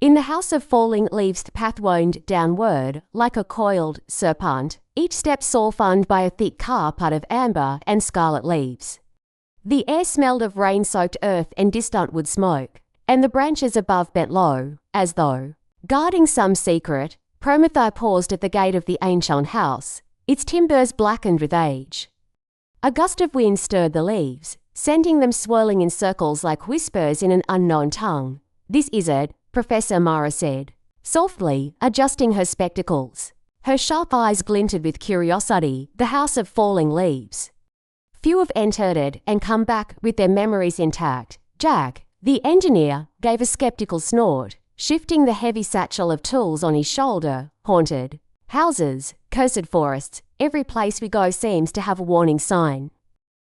In the house of falling leaves the path wound downward, like a coiled serpent, each step softened by a thick carpet of amber and scarlet leaves. The air smelled of rain-soaked earth and distant wood smoke, and the branches above bent low, as though guarding some secret. Promethae paused at the gate of the ancient house, its timbers blackened with age. A gust of wind stirred the leaves, sending them swirling in circles like whispers in an unknown tongue. "This is it," Professor Mara said, softly, adjusting her spectacles. Her sharp eyes glinted with curiosity, the house of falling leaves. Few have entered it and come back with their memories intact. Jack, the engineer, gave a skeptical snort, shifting the heavy satchel of tools on his shoulder. Haunted houses, cursed forests, every place we go seems to have a warning sign.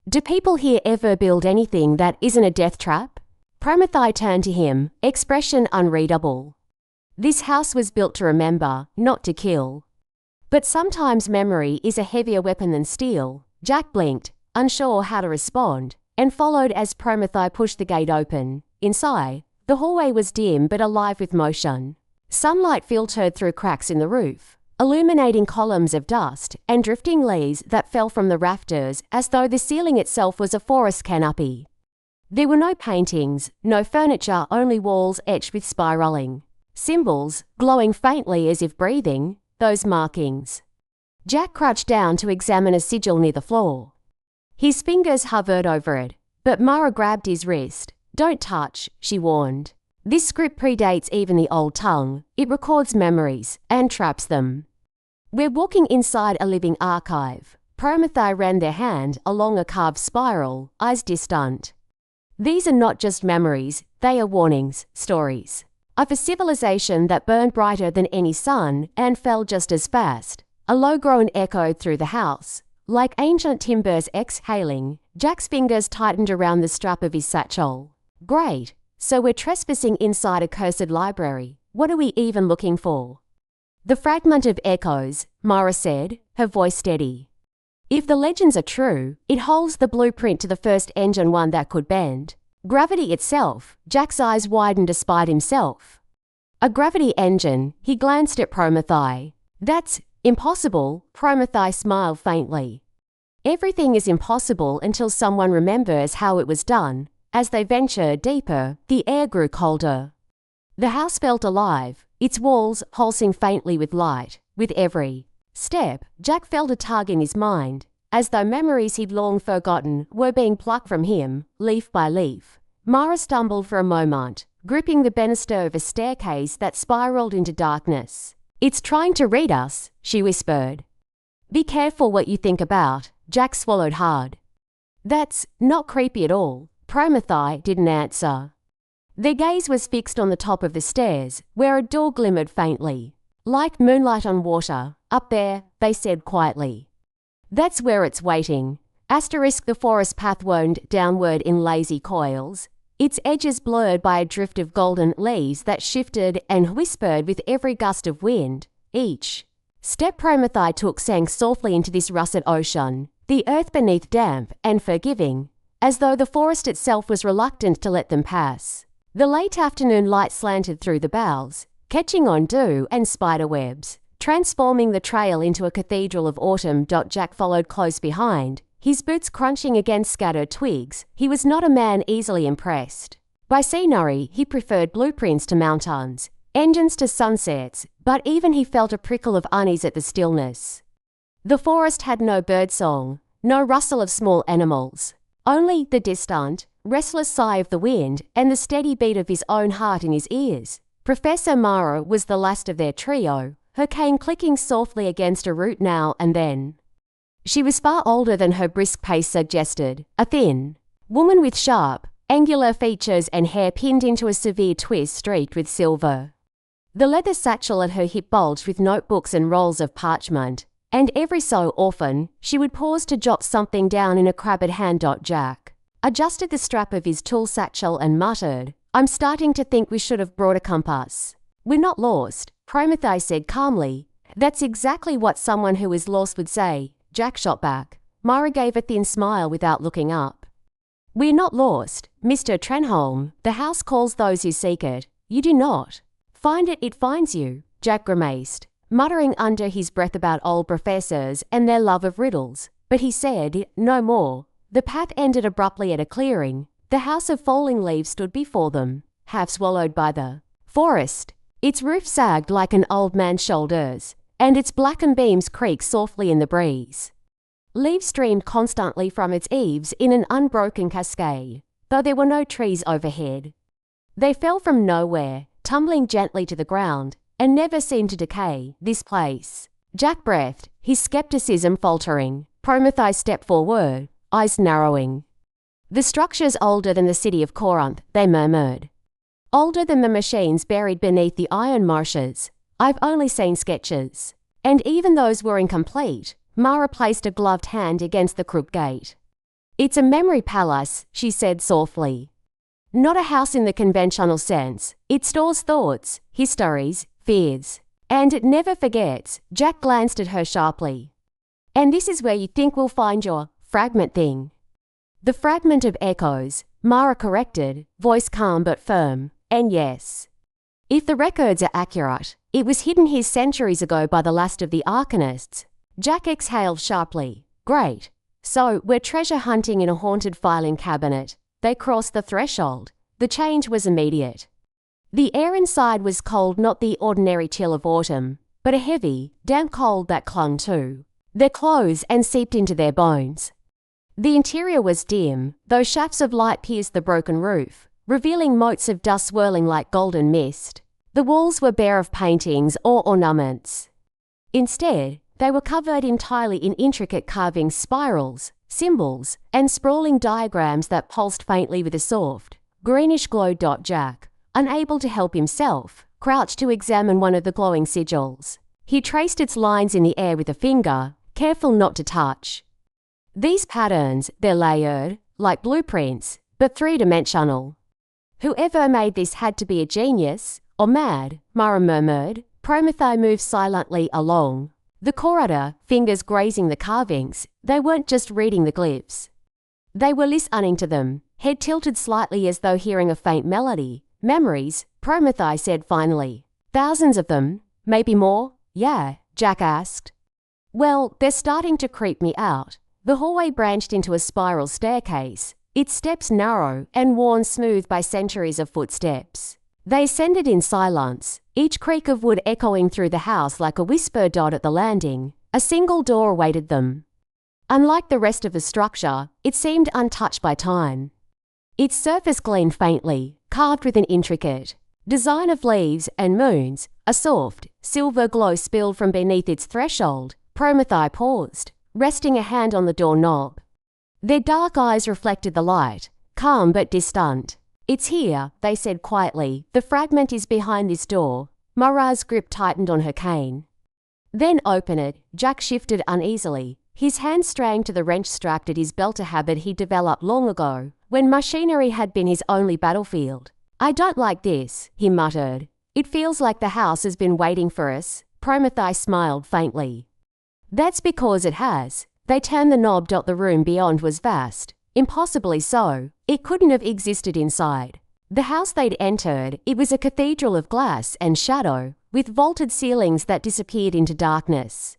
Do people here ever build anything that isn't a death trap? Promethae turned to him, expression unreadable. This house was built to remember, not to kill. But sometimes memory is a heavier weapon than steel. Jack blinked, unsure how to respond, and followed as Promethae pushed the gate open. Inside, the hallway was dim but alive with motion. Sunlight filtered through cracks in the roof, illuminating columns of dust and drifting leaves that fell from the rafters as though the ceiling itself was a forest canopy. There were no paintings, no furniture, only walls etched with spiraling symbols, glowing faintly as if breathing, those markings. Jack crouched down to examine a sigil near the floor. His fingers hovered over it, but Mara grabbed his wrist. "Don't touch," she warned. "This script predates even the old tongue. It records memories and traps them. We're walking inside a living archive." Promethae ran their hand along a carved spiral, eyes distant. "These are not just memories, they are warnings, stories of a civilization that burned brighter than any sun and fell just as fast." A low groan echoed through the house, like ancient timbers exhaling. Jack's fingers tightened around the strap of his satchel. "Great, so we're trespassing inside a cursed library. What are we even looking for?" "The fragment of echoes," Mara said, her voice steady. "If the legends are true, it holds the blueprint to the first engine, one that could bend gravity itself." Jack's eyes widened despite himself. "A gravity engine?" He glanced at Promethae. "That's impossible." Promethae smiled faintly. "Everything is impossible until someone remembers how it was done." As they ventured deeper, the air grew colder. The house felt alive, its walls pulsing faintly with light. With every step, Jack felt a tug in his mind, as though memories he'd long forgotten were being plucked from him, leaf by leaf. Mara stumbled for a moment, gripping the banister of a staircase that spiraled into darkness. "It's trying to read us," she whispered. "Be careful what you think about." Jack swallowed hard. "That's not creepy at all." Promethae didn't answer. Their gaze was fixed on the top of the stairs, where a door glimmered faintly. "Like moonlight on water, up there," they said quietly. "That's where it's waiting." The forest path wound downward in lazy coils, its edges blurred by a drift of golden leaves that shifted and whispered with every gust of wind. Each step Promethae took sank softly into this russet ocean, the earth beneath damp and forgiving, as though the forest itself was reluctant to let them pass. The late afternoon light slanted through the boughs, catching on dew and spider webs, transforming the trail into a cathedral of autumn. Jack followed close behind, his boots crunching against scattered twigs. He was not a man easily impressed by scenery. He preferred blueprints to mountains, engines to sunsets, but even he felt a prickle of unease at the stillness. The forest had no birdsong, no rustle of small animals. Only the distant, restless sigh of the wind and the steady beat of his own heart in his ears. Professor Mara was the last of their trio, her cane clicking softly against a root now and then. She was far older than her brisk pace suggested, a thin woman with sharp, angular features and hair pinned into a severe twist streaked with silver. The leather satchel at her hip bulged with notebooks and rolls of parchment, and every so often, she would pause to jot something down in a crabbed hand. Jack adjusted the strap of his tool satchel and muttered, "I'm starting to think we should have brought a compass." "We're not lost," Promethae said calmly. "That's exactly what someone who is lost would say," Jack shot back. Mara gave a thin smile without looking up. "We're not lost, Mr. Trenholm. The house calls those who seek it. You do not." Find it finds you, Jack grimaced, muttering under his breath about old professors and their love of riddles. But he said no more. The path ended abruptly at a clearing. The house of falling leaves stood before them, half swallowed by the forest. Its roof sagged like an old man's shoulders, and its blackened beams creaked softly in the breeze. Leaves streamed constantly from its eaves in an unbroken cascade, though there were no trees overhead. They fell from nowhere, tumbling gently to the ground, and never seemed to decay, this place. Jack breathed, his skepticism faltering. Promettheus stepped forward, eyes narrowing. The structure's older than the city of Corinth, they murmured. Older than the machines buried beneath the iron marshes. I've only seen sketches. And even those were incomplete. Mara placed a gloved hand against the crypt gate. It's a memory palace, she said softly. Not a house in the conventional sense. It stores thoughts, histories, fears. And it never forgets. Jack glanced at her sharply. And this is where you think we'll find your fragment thing. The fragment of echoes, Mara corrected, voice calm but firm. And yes. If the records are accurate, it was hidden here centuries ago by the last of the Arcanists. Jack exhaled sharply. Great. So, we're treasure hunting in a haunted filing cabinet. They crossed the threshold. The change was immediate. The air inside was cold, not the ordinary chill of autumn, but a heavy, damp cold that clung to their clothes and seeped into their bones. The interior was dim, though shafts of light pierced the broken roof, revealing motes of dust swirling like golden mist. The walls were bare of paintings or ornaments. Instead, they were covered entirely in intricate carvings, spirals, symbols, and sprawling diagrams that pulsed faintly with a soft, greenish glow. Jack, unable to help himself, crouched to examine one of the glowing sigils. He traced its lines in the air with a finger, careful not to touch. These patterns, they're layered, like blueprints, but three-dimensional. Whoever made this had to be a genius, or mad, Mara murmured. Promettheus moved silently along. The curator, fingers grazing the carvings, they weren't just reading the glyphs. They were listening to them, head tilted slightly as though hearing a faint melody. Memories, Promettheus said finally. Thousands of them, maybe more? Yeah, Jack asked. Well, they're starting to creep me out. The hallway branched into a spiral staircase, its steps narrow and worn smooth by centuries of footsteps. They ascended in silence, each creak of wood echoing through the house like a whisper. At the landing, a single door awaited them. Unlike the rest of the structure, it seemed untouched by time. Its surface gleamed faintly, carved with an intricate design of leaves and moons. A soft, silver glow spilled from beneath its threshold. Promettheus paused, resting a hand on the doorknob. Their dark eyes reflected the light, calm but distant. It's here, they said quietly. The fragment is behind this door. Mara's grip tightened on her cane. Then open it. Jack shifted uneasily, his hand straying to the wrench strapped at his belt, a habit he developed long ago, when machinery had been his only battlefield. I don't like this, he muttered. It feels like the house has been waiting for us. Promettheus smiled faintly. That's because it has. They turned the knob. The room beyond was vast. Impossibly so. It couldn't have existed inside. The house they'd entered, it was a cathedral of glass and shadow, with vaulted ceilings that disappeared into darkness.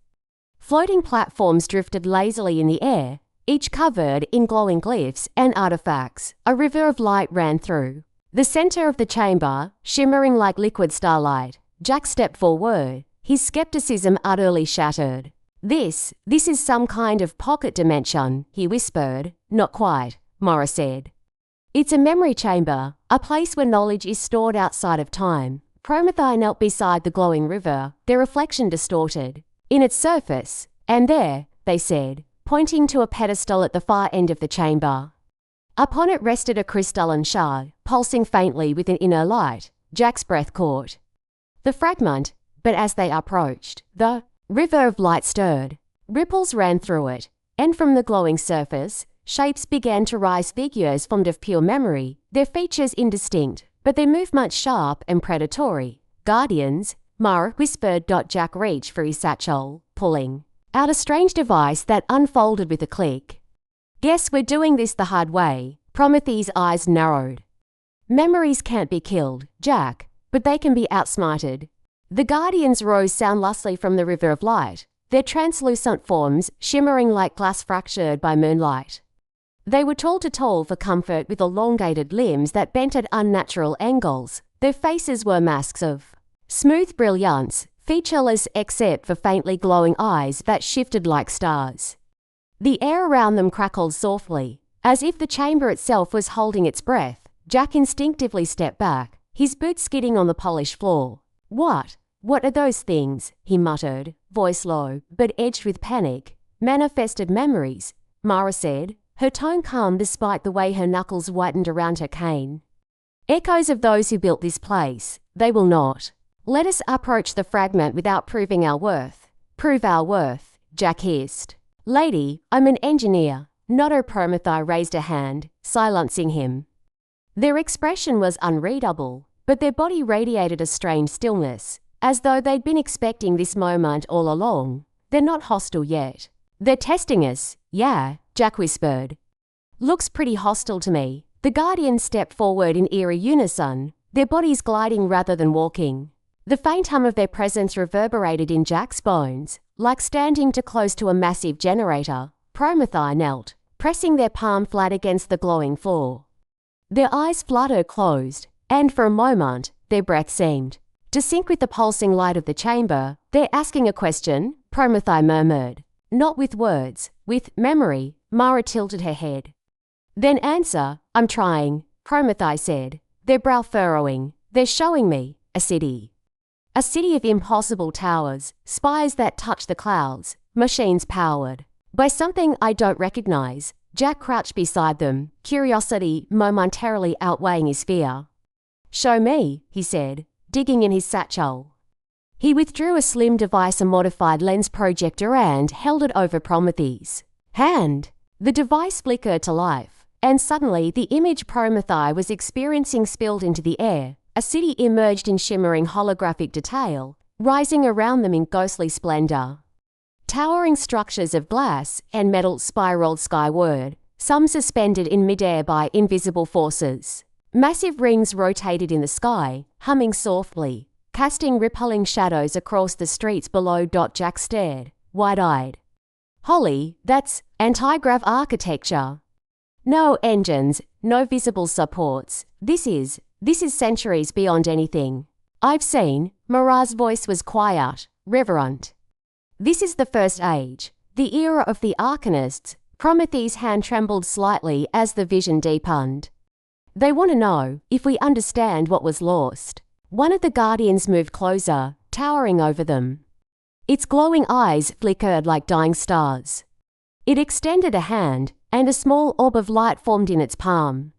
Floating platforms drifted lazily in the air, each covered in glowing glyphs and artifacts. A river of light ran through the center of the chamber, shimmering like liquid starlight. Jack stepped forward, his skepticism utterly shattered. This is some kind of pocket dimension, he whispered. Not quite, Mara said. It's a memory chamber, a place where knowledge is stored outside of time. Promettheus knelt beside the glowing river, their reflection distorted in its surface. And there, they said, pointing to a pedestal at the far end of the chamber. Upon it rested a crystalline shard, pulsing faintly with an inner light. Jack's breath caught the fragment, but as they approached, the river of light stirred. Ripples ran through it, and from the glowing surface, shapes began to rise, figures formed of pure memory, their features indistinct, but their movements sharp and predatory. Guardians, Mara whispered. Jack reached for his satchel, pulling out a strange device that unfolded with a click. Guess we're doing this the hard way. Prometheus' eyes narrowed. Memories can't be killed, Jack. but they can be outsmarted. The Guardians rose soundlessly from the river of light, their translucent forms shimmering like glass fractured by moonlight. They were tall to tall for comfort with elongated limbs that bent at unnatural angles. Their faces were masks of smooth brilliance, featureless except for faintly glowing eyes that shifted like stars. The air around them crackled softly, as if the chamber itself was holding its breath. Jack instinctively stepped back, his boots skidding on the polished floor. What are those things? He muttered, voice low, but edged with panic. Manifested memories, Mara said, her tone calm despite the way her knuckles whitened around her cane. Echoes of those who built this place. They will not let us approach the fragment without proving our worth. Prove our worth, Jack hissed. Lady, I'm an engineer. Noto Promethae raised a hand, silencing him. Their expression was unreadable, but their body radiated a strange stillness, as though they'd been expecting this moment all along. They're not hostile yet. They're testing us, yeah, Jack whispered. Looks pretty hostile to me. The Guardians stepped forward in eerie unison, their bodies gliding rather than walking. The faint hum of their presence reverberated in Jack's bones, like standing too close to a massive generator. Promethae knelt, pressing their palm flat against the glowing floor. Their eyes fluttered closed, and for a moment, their breath seemed to sync with the pulsing light of the chamber. They're asking a question, Promethae murmured. Not with words, with memory. Mara tilted her head. Then answer. I'm trying, Promethae said, their brow furrowing. They're showing me a city. A city of impossible towers, spires that touch the clouds, machines powered by something I don't recognize. Jack crouched beside them, curiosity momentarily outweighing his fear. Show me, he said, digging in his satchel. He withdrew a slim device, a modified lens projector, and held it over Promethee's hand. The device flickered to life, and suddenly the image Promethae was experiencing spilled into the air. A city emerged in shimmering holographic detail, rising around them in ghostly splendor. Towering structures of glass and metal spiraled skyward, some suspended in midair by invisible forces. Massive rings rotated in the sky, humming softly, casting rippling shadows across the streets below. Jack stared, wide-eyed. Holly, that's anti-grav architecture. No engines, no visible supports. This is centuries beyond anything I've seen. Mara's voice was quiet, reverent. This is the first age, the era of the Arcanists. Promethee's hand trembled slightly as the vision deepened. They want to know if we understand what was lost. One of the Guardians moved closer, towering over them. Its glowing eyes flickered like dying stars. It extended a hand, and a small orb of light formed in its palm.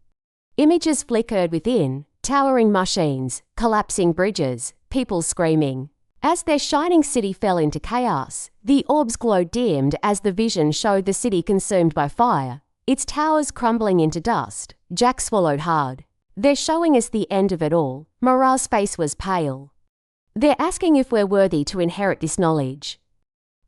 Images flickered within, towering machines, collapsing bridges, people screaming. As their shining city fell into chaos, the orb's glow dimmed as the vision showed the city consumed by fire, its towers crumbling into dust. Jack swallowed hard. They're showing us the end of it all. Mara's face was pale. They're asking if we're worthy to inherit this knowledge.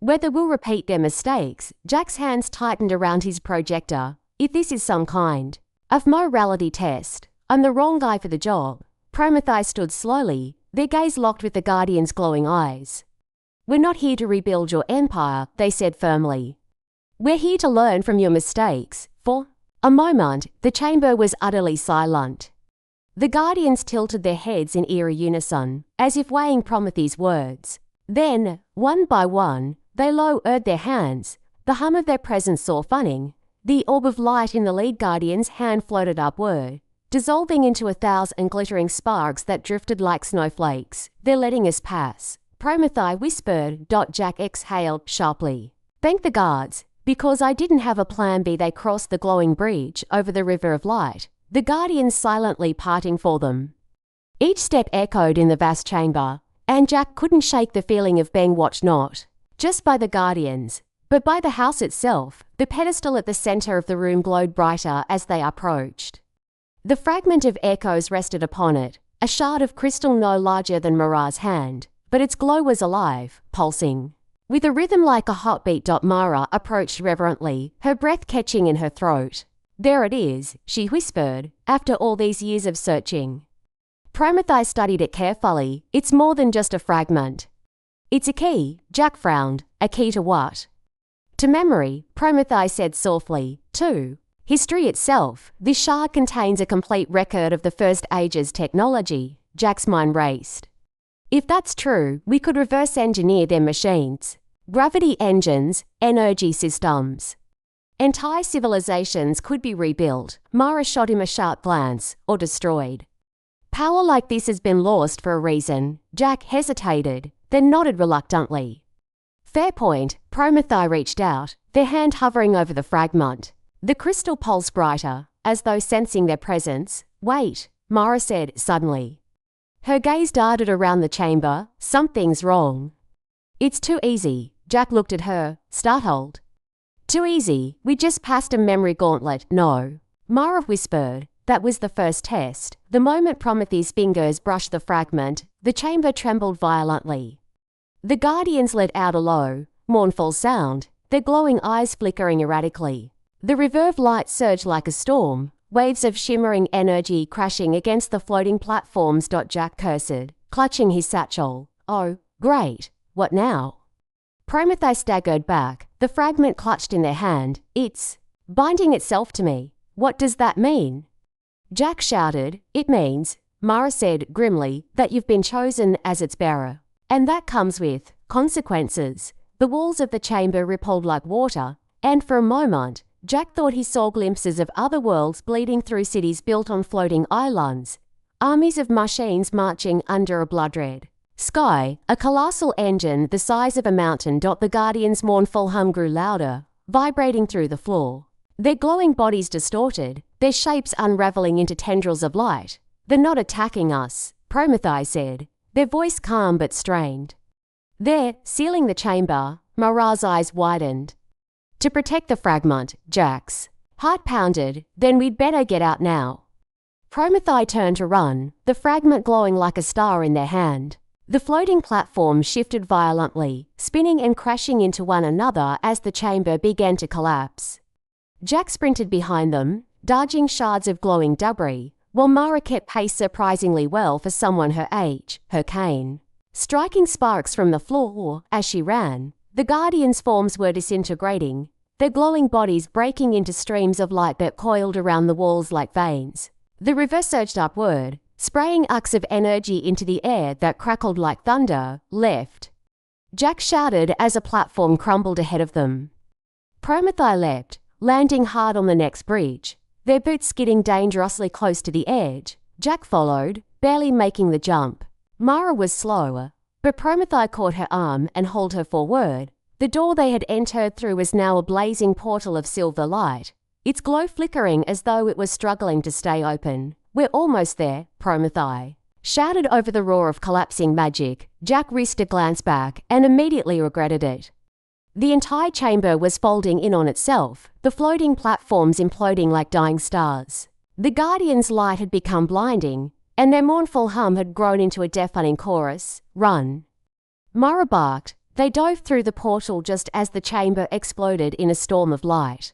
Whether we'll repeat their mistakes. Jack's hands tightened around his projector. If this is some kind of morality test, I'm the wrong guy for the job. Promethae stood slowly, their gaze locked with the Guardian's glowing eyes. We're not here to rebuild your empire, they said firmly. We're here to learn from your mistakes. For a moment, the chamber was utterly silent. The Guardians tilted their heads in eerie unison, as if weighing Promethee's words. Then, one by one, they lowered their hands, the hum of their presence softening. The orb of light in the lead Guardian's hand floated upward, dissolving into 1,000 glittering sparks that drifted like snowflakes. They're letting us pass, Promethae whispered. Jack exhaled sharply. Thank the guards, because I didn't have a plan B. They crossed the glowing bridge over the river of light, the Guardians silently parting for them. Each step echoed in the vast chamber, and Jack couldn't shake the feeling of being watched not just by the Guardians, but by the house itself. The pedestal at the center of the room glowed brighter as they approached. The fragment of echoes rested upon it, a shard of crystal no larger than Mara's hand, but its glow was alive, pulsing with a rhythm like a heartbeat. Mara approached reverently, her breath catching in her throat. There it is, she whispered, after all these years of searching. Prometheus studied it carefully. It's more than just a fragment. It's a key, Jack frowned. A key to what? To memory, Prometheus said softly. To history itself. This shard contains a complete record of the First Age's technology. Jack's mind raced. If that's true, we could reverse engineer their machines. Gravity engines, energy systems. Entire civilizations could be rebuilt. Mara shot him a sharp glance, or destroyed. Power like this has been lost for a reason. Jack hesitated, then nodded reluctantly. Fair point. Prometheus reached out, their hand hovering over the fragment. The crystal pulsed brighter, as though sensing their presence. Wait, Mara said suddenly. Her gaze darted around the chamber. Something's wrong. It's too easy. Jack looked at her, startled. Too easy. We just passed a memory gauntlet. No. Mara whispered. That was the first test. The moment Prometheus' fingers brushed the fragment, the chamber trembled violently. The Guardians let out a low, mournful sound, their glowing eyes flickering erratically. The reverb light surged like a storm, waves of shimmering energy crashing against the floating platforms. Jack cursed, clutching his satchel. Oh, great. What now? Prometheus staggered back, the fragment clutched in their hand. It's binding itself to me. What does that mean? Jack shouted. It means, Mara said grimly, that you've been chosen as its bearer. And that comes with consequences. The walls of the chamber rippled like water, and for a moment, Jack thought he saw glimpses of other worlds bleeding through cities built on floating islands. Armies of machines marching under a blood-red sky, a colossal engine the size of a mountain. The Guardians' mournful hum grew louder, vibrating through the floor. Their glowing bodies distorted, their shapes unraveling into tendrils of light. They're not attacking us, Prometheus said, their voice calm but strained. They're sealing the chamber. Mara's eyes widened. To protect the fragment, Jack's heart pounded. Then we'd better get out now. Prometheus turned to run, the fragment glowing like a star in their hand. The floating platform shifted violently, spinning and crashing into one another as the chamber began to collapse. Jack sprinted behind them, dodging shards of glowing debris, while Mara kept pace surprisingly well for someone her age, her cane. Striking sparks from the floor as she ran, the Guardians' forms were disintegrating, their glowing bodies breaking into streams of light that coiled around the walls like veins. The river surged upward, spraying arcs of energy into the air that crackled like thunder. Left. Jack shouted as a platform crumbled ahead of them. Prometheus leapt, landing hard on the next bridge, their boots skidding dangerously close to the edge. Jack followed, barely making the jump. Mara was slower, but Prometheus caught her arm and hauled her forward. The door they had entered through was now a blazing portal of silver light, its glow flickering as though it was struggling to stay open. We're almost there, Prometheus shouted over the roar of collapsing magic. Jack risked a glance back and immediately regretted it. The entire chamber was folding in on itself, the floating platforms imploding like dying stars. The Guardians' light had become blinding, and their mournful hum had grown into a deafening chorus. Run. Mara barked. They dove through the portal just as the chamber exploded in a storm of light.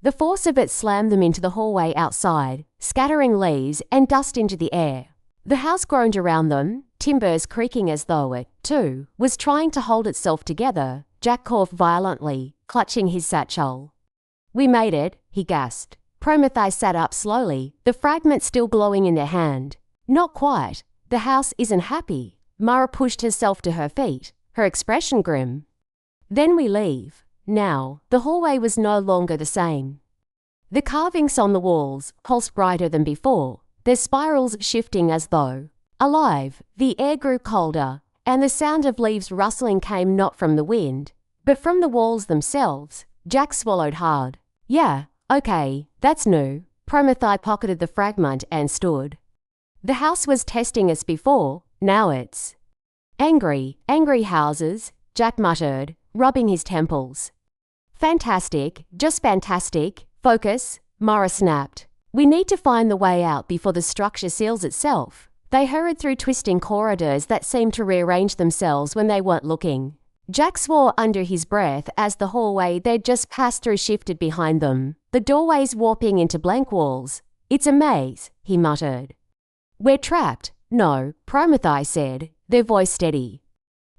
The force of it slammed them into the hallway outside, scattering leaves and dust into the air. The house groaned around them, timbers creaking as though it, too, was trying to hold itself together. Jack coughed violently, clutching his satchel. We made it, he gasped. Prometheus sat up slowly, the fragment still glowing in their hand. Not quite. The house isn't happy. Mara pushed herself to her feet, her expression grim. Then we leave. Now, the hallway was no longer the same. The carvings on the walls pulsed brighter than before, their spirals shifting as though alive. The air grew colder, and the sound of leaves rustling came not from the wind, but from the walls themselves. Jack swallowed hard. Yeah, okay, that's new. Prometheus pocketed the fragment and stood. The house was testing us before, now it's angry houses, Jack muttered, rubbing his temples. Fantastic, just fantastic. Focus, Mara snapped. We need to find the way out before the structure seals itself. They hurried through twisting corridors that seemed to rearrange themselves when they weren't looking. Jack swore under his breath as the hallway they'd just passed through shifted behind them, the doorways warping into blank walls. It's a maze, he muttered. We're trapped. No, Prometheus said, their voice steady.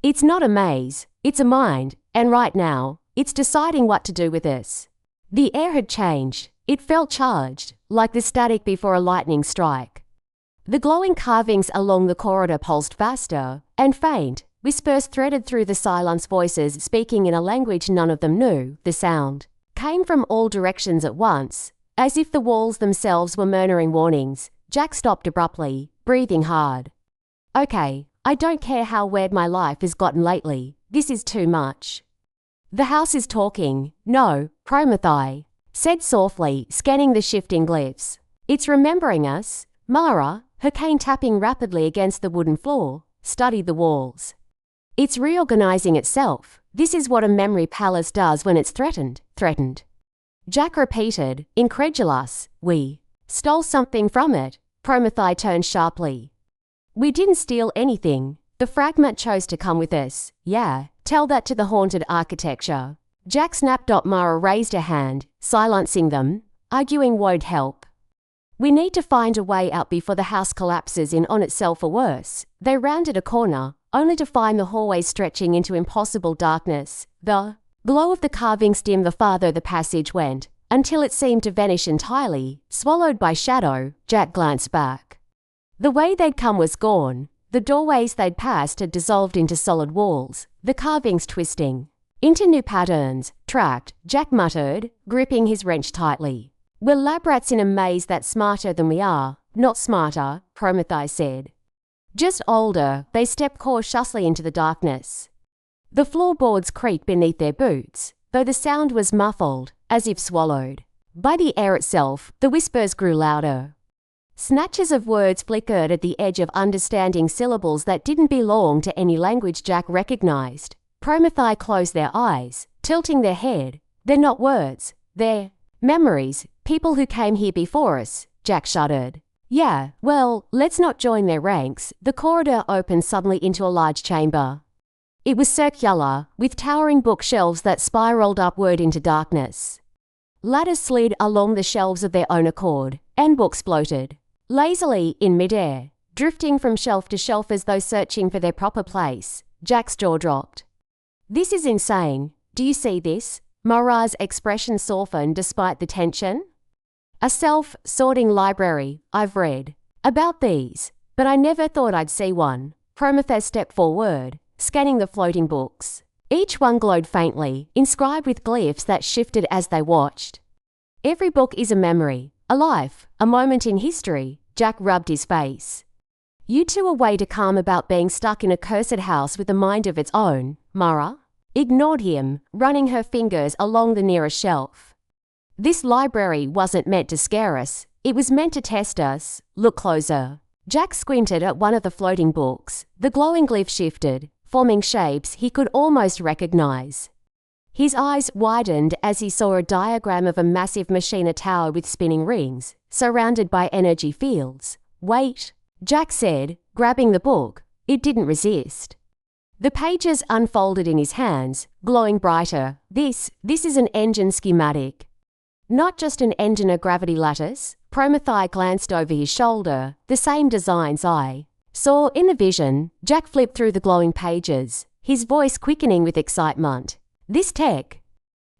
It's not a maze, it's a mind, and right now, it's deciding what to do with us. The air had changed. It felt charged, like the static before a lightning strike. The glowing carvings along the corridor pulsed faster, and faint whispers threaded through the silence, voices speaking in a language none of them knew. The sound came from all directions at once, as if the walls themselves were murmuring warnings. Jack stopped abruptly, breathing hard. Okay, I don't care how weird my life has gotten lately. This is too much. The house is talking. No, Prometheus said softly, scanning the shifting glyphs. It's remembering us. Mara, her cane tapping rapidly against the wooden floor, studied the walls. It's reorganizing itself. This is what a memory palace does when it's threatened. Threatened. Jack repeated, incredulous. We stole something from it. Prometheus turned sharply. We didn't steal anything. The fragment chose to come with us. Yeah, tell that to the haunted architecture. Jack snapped. Mara raised a hand, silencing them. Arguing won't help. We need to find a way out before the house collapses in on itself or worse. They rounded a corner, only to find the hallway stretching into impossible darkness. The glow of the carvings dimmed the farther the passage went, until it seemed to vanish entirely, swallowed by shadow. Jack glanced back. The way they'd come was gone. The doorways they'd passed had dissolved into solid walls, the carvings twisting into new patterns. Trapped, Jack muttered, gripping his wrench tightly. We're lab rats in a maze that's smarter than we are. Not smarter, Prometheus said. Just older. They stepped cautiously into the darkness. The floorboards creaked beneath their boots, though the sound was muffled, as if swallowed by the air itself. The whispers grew louder. Snatches of words flickered at the edge of understanding, syllables that didn't belong to any language Jack recognized. Prometheus closed their eyes, tilting their head. They're not words. They're memories. People who came here before us. Jack shuddered. Yeah, well, let's not join their ranks. The corridor opened suddenly into a large chamber. It was circular, with towering bookshelves that spiraled upward into darkness. Ladders slid along the shelves of their own accord, and books floated lazily in midair, drifting from shelf to shelf as though searching for their proper place. Jack's jaw dropped. This is insane. Do you see this? Mara's expression softened despite the tension. A self-sorting library. I've read about these, but I never thought I'd see one. Prometheus stepped forward, scanning the floating books. Each one glowed faintly, inscribed with glyphs that shifted as they watched. Every book is a memory, a life, a moment in history. Jack rubbed his face. You two are way too calm about being stuck in a cursed house with a mind of its own. Mara ignored him, running her fingers along the nearest shelf. This library wasn't meant to scare us. It was meant to test us. Look closer. Jack squinted at one of the floating books. The glowing glyph shifted, forming shapes he could almost recognize. His eyes widened as he saw a diagram of a massive machine, a tower with spinning rings, surrounded by energy fields. Wait, Jack said, grabbing the book. It didn't resist. The pages unfolded in his hands, glowing brighter. This is an engine schematic. Not just an engine, a gravity lattice. Prometheus glanced over his shoulder, the same designs I saw in the vision. Jack flipped through the glowing pages, his voice quickening with excitement. This tech.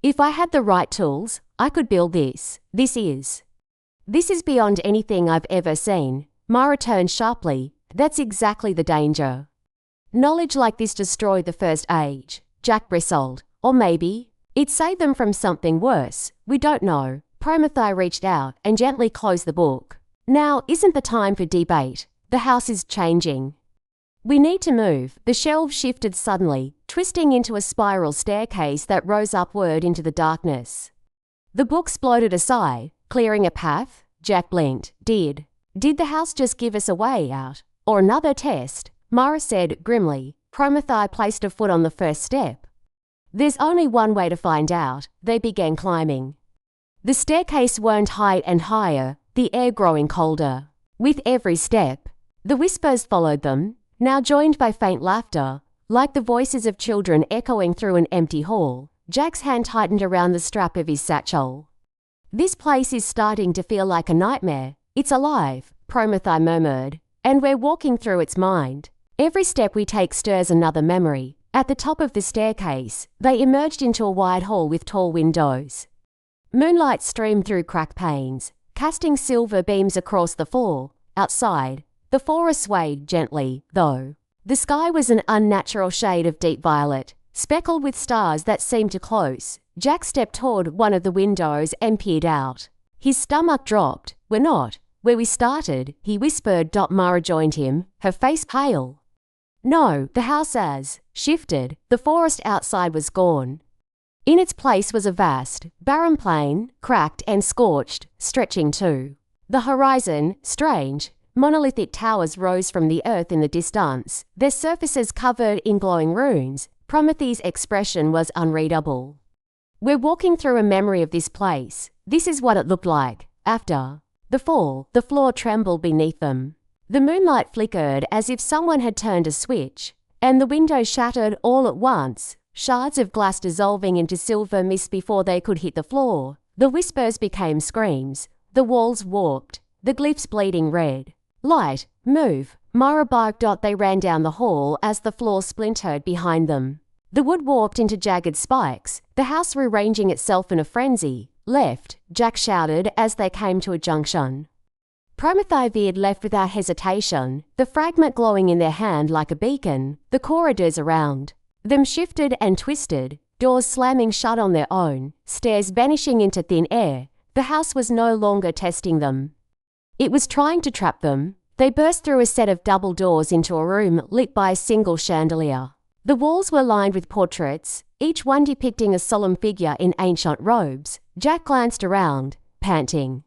If I had the right tools, I could build this. This is beyond anything I've ever seen. Mara turned sharply. That's exactly the danger. Knowledge like this destroyed the First Age. Jack bristled. Or maybe it saved them from something worse. We don't know. Prometheus reached out and gently closed the book. Now isn't the time for debate. The house is changing. We need to move. The shelves shifted suddenly, twisting into a spiral staircase that rose upward into the darkness. The books floated aside, clearing a path. Jack blinked. Did the house just give us a way out? Or another test? Mara said grimly. Prometheus placed a foot on the first step. There's only one way to find out. They began climbing. The staircase wound higher and higher, the air growing colder. With every step, the whispers followed them, now joined by faint laughter, like the voices of children echoing through an empty hall. Jack's hand tightened around the strap of his satchel. This place is starting to feel like a nightmare. It's alive, Prometheus murmured, and we're walking through its mind. Every step we take stirs another memory. At the top of the staircase, they emerged into a wide hall with tall windows. Moonlight streamed through cracked panes, casting silver beams across the floor. Outside, the forest swayed gently, though. The sky was an unnatural shade of deep violet, speckled with stars that seemed too close. Jack stepped toward one of the windows and peered out. His stomach dropped. "We're not where we started," he whispered. Mara joined him, her face pale. "No, the house has shifted." The forest outside was gone. In its place was a vast, barren plain, cracked and scorched, stretching to the horizon. Strange, monolithic towers rose from the earth in the distance, their surfaces covered in glowing runes. Prometheus' expression was unreadable. "We're walking through a memory of this place. This is what it looked like after the fall." The floor trembled beneath them. The moonlight flickered as if someone had turned a switch, and the windows shattered all at once, shards of glass dissolving into silver mist before they could hit the floor. The whispers became screams. The walls warped, the glyphs bleeding red. "Light, move!" Mara barked. They ran down the hall as the floor splintered behind them. The wood warped into jagged spikes, the house rearranging itself in a frenzy. "Left," Jack shouted as they came to a junction. Prometheus veered left without hesitation, the fragment glowing in their hand like a beacon. The corridors around them shifted and twisted, doors slamming shut on their own, stairs vanishing into thin air. The house was no longer testing them. It was trying to trap them. They burst through a set of double doors into a room lit by a single chandelier. The walls were lined with portraits, each one depicting a solemn figure in ancient robes. Jack glanced around, panting.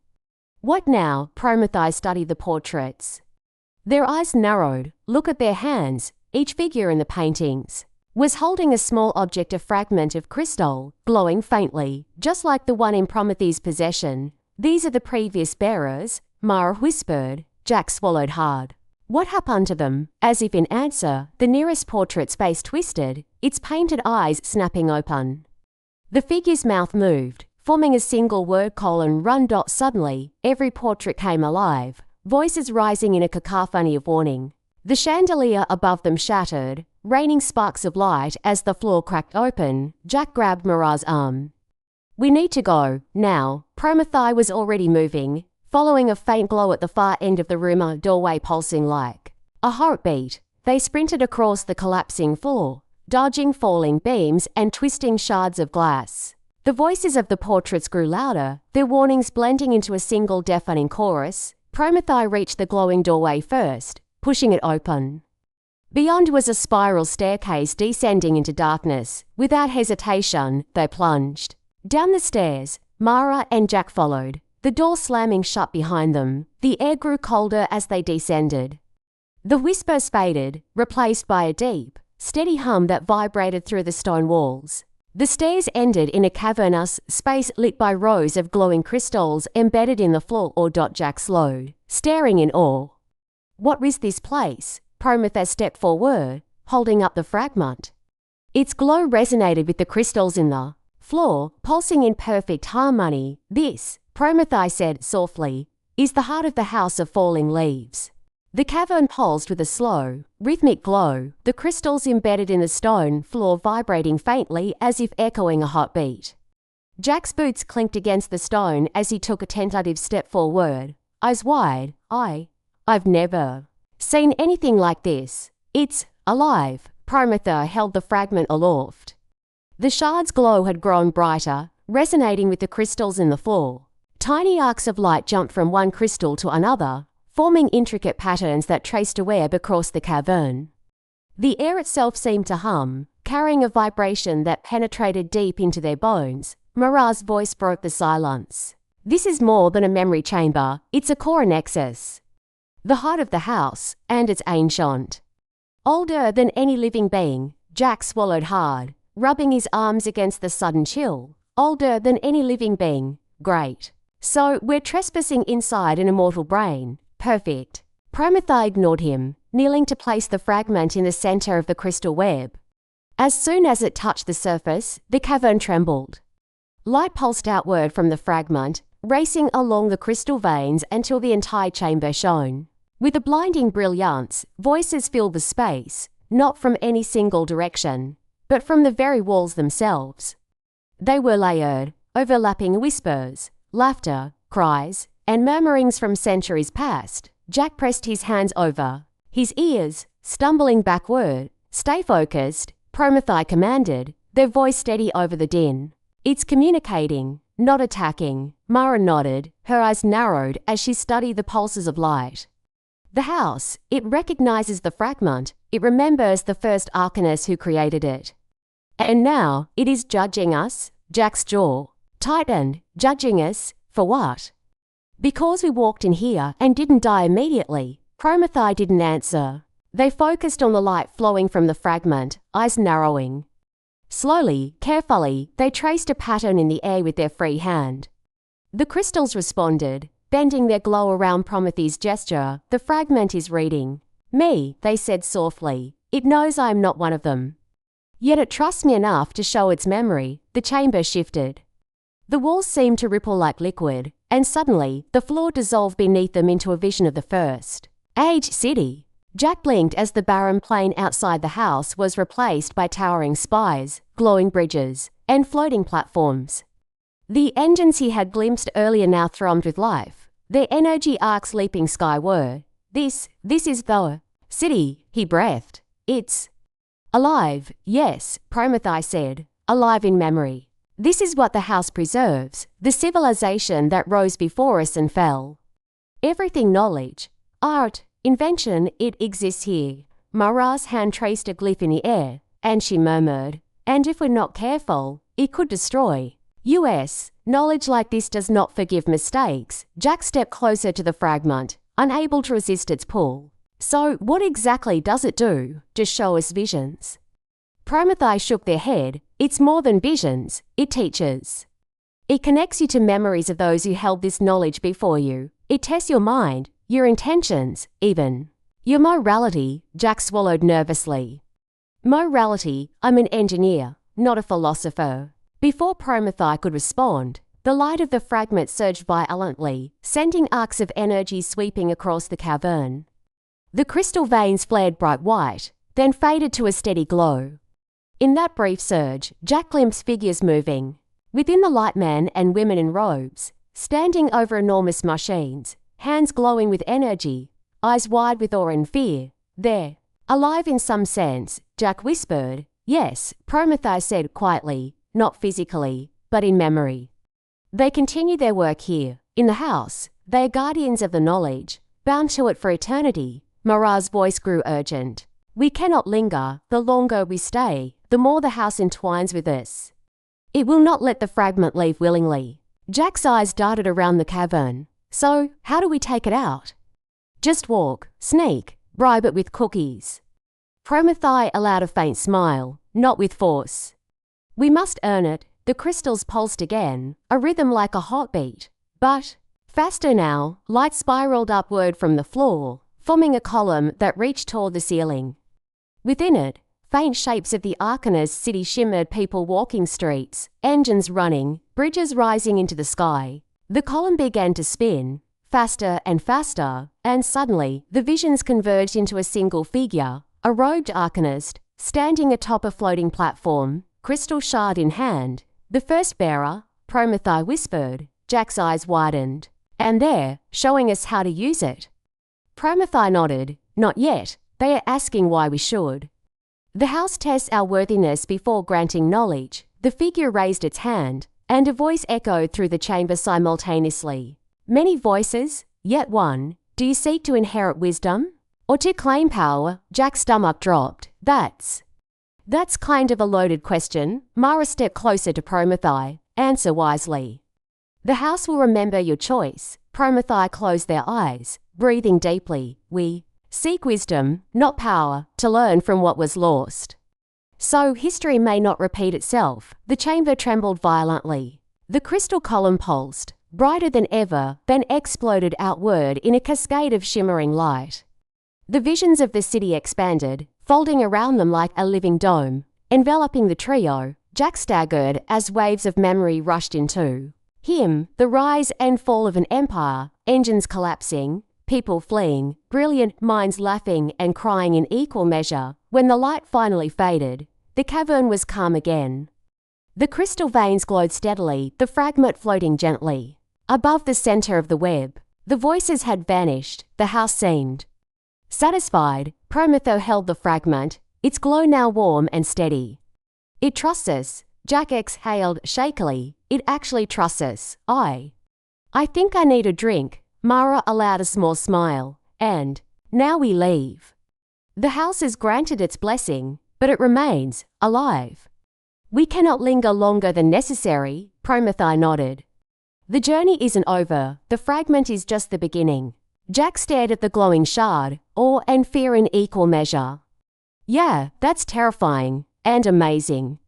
"What now?" Prometheus studied the portraits. Their eyes narrowed. "Look at their hands." Each figure in the paintings was holding a small object, a fragment of crystal, glowing faintly, just like the one in Prometheus' possession. "These are the previous bearers," Mara whispered. Jack swallowed hard. "What happened to them?" As if in answer, the nearest portrait's face twisted, its painted eyes snapping open. The figure's mouth moved, forming a single word colon run. Suddenly, every portrait came alive, voices rising in a cacophony of warning. The chandelier above them shattered, raining sparks of light as the floor cracked open. Jack grabbed Mara's arm. "We need to go, now." Prometheus was already moving, following a faint glow at the far end of the room, a doorway pulsing like a heartbeat. They sprinted across the collapsing floor, dodging falling beams and twisting shards of glass. The voices of the portraits grew louder, their warnings blending into a single deafening chorus. Prometheus reached the glowing doorway first, pushing it open. Beyond was a spiral staircase descending into darkness. Without hesitation, they plunged down the stairs. Mara and Jack followed, the door slamming shut behind them. The air grew colder as they descended. The whispers faded, replaced by a deep, steady hum that vibrated through the stone walls. The stairs ended in a cavernous space lit by rows of glowing crystals embedded in the floor. Jack slowed, staring in awe. "What is this place?" Prometheus stepped forward, holding up the fragment. Its glow resonated with the crystals in the floor, pulsing in perfect harmony. "This," Prometheus said softly, "is the heart of the House of Falling Leaves." The cavern pulsed with a slow, rhythmic glow, the crystals embedded in the stone floor vibrating faintly as if echoing a heartbeat. Jack's boots clinked against the stone as he took a tentative step forward, eyes wide. I've never seen anything like this. It's alive." Prometheus held the fragment aloft. The shard's glow had grown brighter, resonating with the crystals in the floor. Tiny arcs of light jumped from one crystal to another, forming intricate patterns that traced a web across the cavern. The air itself seemed to hum, carrying a vibration that penetrated deep into their bones. Mara's voice broke the silence. "This is more than a memory chamber, it's a core nexus. The heart of the house, and it's ancient. Older than any living being." Jack swallowed hard, rubbing his arms against the sudden chill. "Older than any living being. Great. So we're trespassing inside an immortal brain. Perfect." Prometheus ignored him, kneeling to place the fragment in the center of the crystal web. As soon as it touched the surface, the cavern trembled. Light pulsed outward from the fragment, racing along the crystal veins until the entire chamber shone. With a blinding brilliance, voices filled the space, not from any single direction, but from the very walls themselves. They were layered, overlapping whispers, laughter, cries, and murmurings from centuries past. Jack pressed his hands over his ears, stumbling backward. "Stay focused," Promethae commanded, their voice steady over the din. "It's communicating, not attacking." Mara nodded, her eyes narrowed as she studied the pulses of light. The house, it recognizes the fragment, it remembers the first Arcanist who created it. And now, it is judging us. Jack's jaw tightened. Judging us, for what? Because we walked in here and didn't die immediately. Promethae didn't answer. They focused on the light flowing from the fragment, eyes narrowing. Slowly, carefully, they traced a pattern in the air with their free hand. The crystals responded, bending their glow around Prometheus' gesture. "The fragment is reading me," they said softly. "It knows I am not one of them. Yet it trusts me enough to show its memory." The chamber shifted. The walls seemed to ripple like liquid, and suddenly, the floor dissolved beneath them into a vision of the first age city. Jack blinked as the barren plain outside the house was replaced by towering spires, glowing bridges, and floating platforms. The engines he had glimpsed earlier now thrummed with life, their energy arcs leaping skyward. This is the city," he breathed. "It's alive." "Yes," Promethae said, "alive in memory. This is what the house preserves, the civilization that rose before us and fell. Everything knowledge, art, invention, it exists here." Mara's hand traced a glyph in the air, and she murmured, "And if we're not careful, it could destroy us. Knowledge like this does not forgive mistakes." Jack stepped closer to the fragment, unable to resist its pull. "So what exactly does it do? Just show us visions?" Promethae shook their head. "It's more than visions, it teaches. It connects you to memories of those who held this knowledge before you. It tests your mind, your intentions, even your morality." Jack swallowed nervously. "Morality? I'm an engineer, not a philosopher." Before Promethae could respond, the light of the fragment surged violently, sending arcs of energy sweeping across the cavern. The crystal veins flared bright white, then faded to a steady glow. In that brief surge, Jack glimpsed figures moving. Within the light, men and women in robes, standing over enormous machines, hands glowing with energy, eyes wide with awe and fear. "They're alive in some sense," Jack whispered. "Yes," Promethae said quietly, "not physically, but in memory. They continue their work here, in the house. They are guardians of the knowledge, bound to it for eternity." Mara's voice grew urgent. "We cannot linger. The longer we stay, the more the house entwines with us. It will not let the fragment leave willingly." Jack's eyes darted around the cavern. "So, how do we take it out?" "Just walk, sneak, bribe it with cookies." Promethae allowed a faint smile, "Not with force. We must earn it." The crystals pulsed again, a rhythm like a heartbeat. But faster now, light spiraled upward from the floor, forming a column that reached toward the ceiling. Within it, faint shapes of the Arcanist city shimmered, people walking streets, engines running, bridges rising into the sky. The column began to spin, faster and faster, and suddenly the visions converged into a single figure, a robed Arcanist, standing atop a floating platform, crystal shard in hand. "The first bearer," Promethae whispered. Jack's eyes widened. "And they're showing us how to use it." Promethae nodded. "Not yet. They are asking why we should. The house tests our worthiness before granting knowledge." The figure raised its hand, and a voice echoed through the chamber simultaneously. "Many voices, yet one. Do you seek to inherit wisdom? Or to claim power?" Jack's stomach dropped. That's kind of a loaded question." Mara stepped closer to Promethae. "Answer wisely. The house will remember your choice." Promethae closed their eyes, breathing deeply. "We seek wisdom, not power, to learn from what was lost. So history may not repeat itself." The chamber trembled violently. The crystal column pulsed, brighter than ever, then exploded outward in a cascade of shimmering light. The visions of the city expanded, folding around them like a living dome, enveloping the trio. Jack staggered as waves of memory rushed into him. The rise and fall of an empire, engines collapsing, people fleeing, brilliant minds laughing and crying in equal measure. When the light finally faded, the cavern was calm again. The crystal veins glowed steadily, the fragment floating gently. Above the center of the web, the voices had vanished, the house seemed satisfied. Prometho held the fragment, its glow now warm and steady. It trusts us, Jack exhaled shakily. It actually trusts us. I think I need a drink. Mara allowed a small smile. And now we leave. The house has granted its blessing, but it remains alive. We cannot linger longer than necessary, Prometho nodded. The journey isn't over, the fragment is just the beginning. Jack stared at the glowing shard, awe and fear in equal measure. Yeah, that's terrifying, and amazing.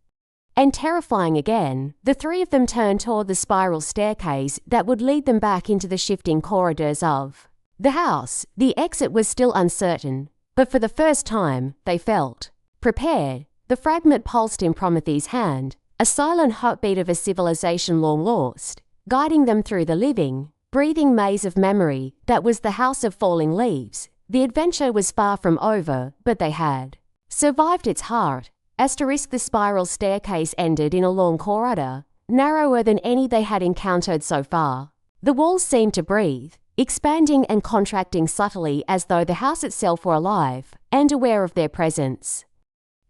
And terrifying again. The three of them turned toward the spiral staircase that would lead them back into the shifting corridors of the house. The exit was still uncertain, but for the first time, they felt prepared. The fragment pulsed in Prometheus' hand, a silent heartbeat of a civilization long lost, guiding them through the living, breathing maze of memory that was the House of Falling Leaves. The adventure was far from over, but they had survived its heart. The spiral staircase ended in a long corridor, narrower than any they had encountered so far. The walls seemed to breathe, expanding and contracting subtly as though the house itself were alive and aware of their presence.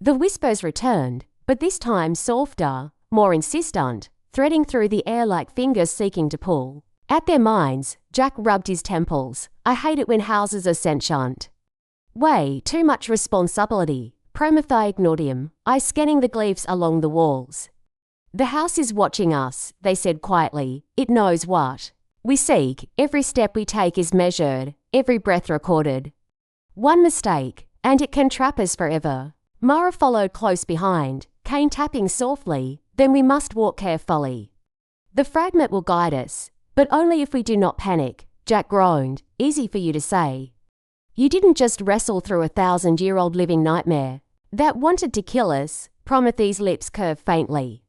The whispers returned, but this time softer, more insistent, threading through the air like fingers seeking to pull at their minds. Jack rubbed his temples. I hate it when houses are sentient. Way too much responsibility. Prometho ignored him, eyes scanning the glyphs along the walls. The house is watching us, they said quietly. It knows what we seek. Every step we take is measured, every breath recorded. One mistake, and it can trap us forever. Mara followed close behind, cane tapping softly. Then we must walk carefully. The fragment will guide us, but only if we do not panic, Jack groaned. Easy for you to say. You didn't just wrestle through a 1,000-year-old living nightmare that wanted to kill us. Prometheus' lips curved faintly.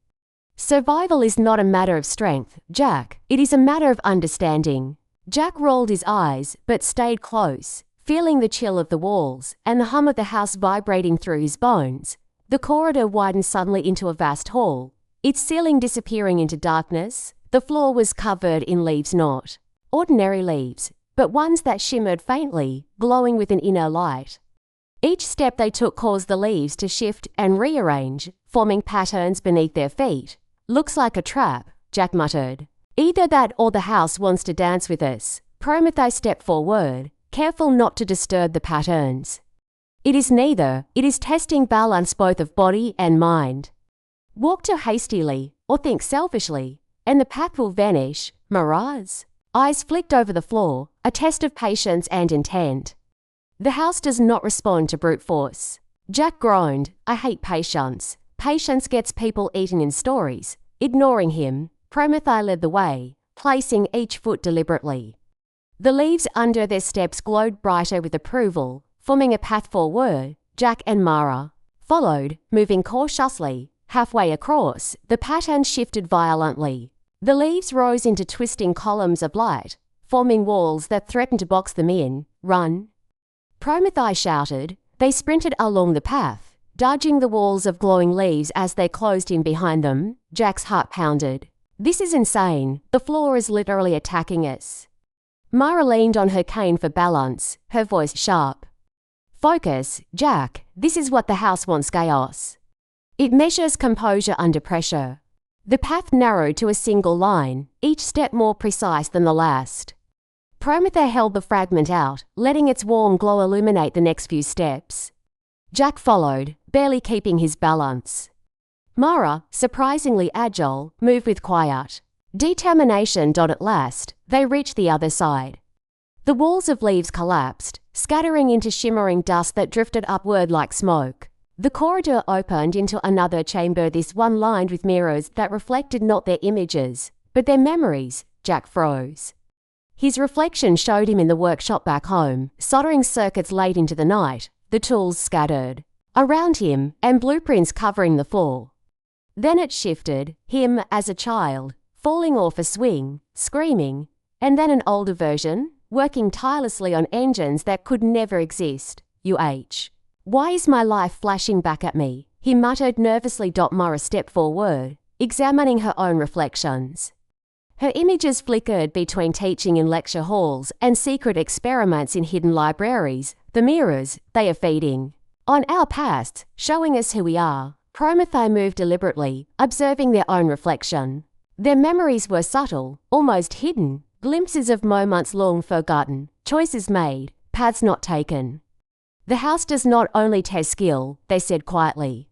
Survival is not a matter of strength, Jack. It is a matter of understanding. Jack rolled his eyes, but stayed close, feeling the chill of the walls and the hum of the house vibrating through his bones. The corridor widened suddenly into a vast hall, its ceiling disappearing into darkness. The floor was covered in leaves, not ordinary leaves, but ones that shimmered faintly, glowing with an inner light. Each step they took caused the leaves to shift and rearrange, forming patterns beneath their feet. Looks like a trap, Jack muttered. Either that or the house wants to dance with us. Prometho stepped forward, careful not to disturb the patterns. It is neither. It is testing balance both of body and mind. Walk too hastily, or think selfishly, and the path will vanish. Mara's eyes flicked over the floor, a test of patience and intent. The house does not respond to brute force. Jack groaned. I hate patience. Patience gets people eaten in stories. Ignoring him, Prometho led the way, placing each foot deliberately. The leaves under their steps glowed brighter with approval, forming a path forward. Jack and Mara followed, moving cautiously. Halfway across, the pattern shifted violently. The leaves rose into twisting columns of light, forming walls that threatened to box them in. Run! Prometho shouted. They sprinted along the path, dodging the walls of glowing leaves as they closed in behind them. Jack's heart pounded. This is insane. The floor is literally attacking us. Mara leaned on her cane for balance, her voice sharp. Focus, Jack. This is what the house wants: chaos. It measures composure under pressure. The path narrowed to a single line, each step more precise than the last. Prometho held the fragment out, letting its warm glow illuminate the next few steps. Jack followed, barely keeping his balance. Mara, surprisingly agile, moved with quiet determination. At last, they reached the other side. The walls of leaves collapsed, scattering into shimmering dust that drifted upward like smoke. The corridor opened into another chamber, this one lined with mirrors that reflected not their images, but their memories. Jack froze. His reflection showed him in the workshop back home, soldering circuits late into the night, the tools scattered around him and blueprints covering the floor. Then it shifted, him as a child, falling off a swing, screaming, and then an older version, working tirelessly on engines that could never exist. Why is my life flashing back at me? He muttered nervously. Mara stepped forward, examining her own reflections. Her images flickered between teaching in lecture halls and secret experiments in hidden libraries. The mirrors, they are feeding on our past, showing us who we are. Promethae moved deliberately, observing their own reflection. Their memories were subtle, almost hidden, glimpses of moments long forgotten, choices made, paths not taken. The house does not only test skill, they said quietly.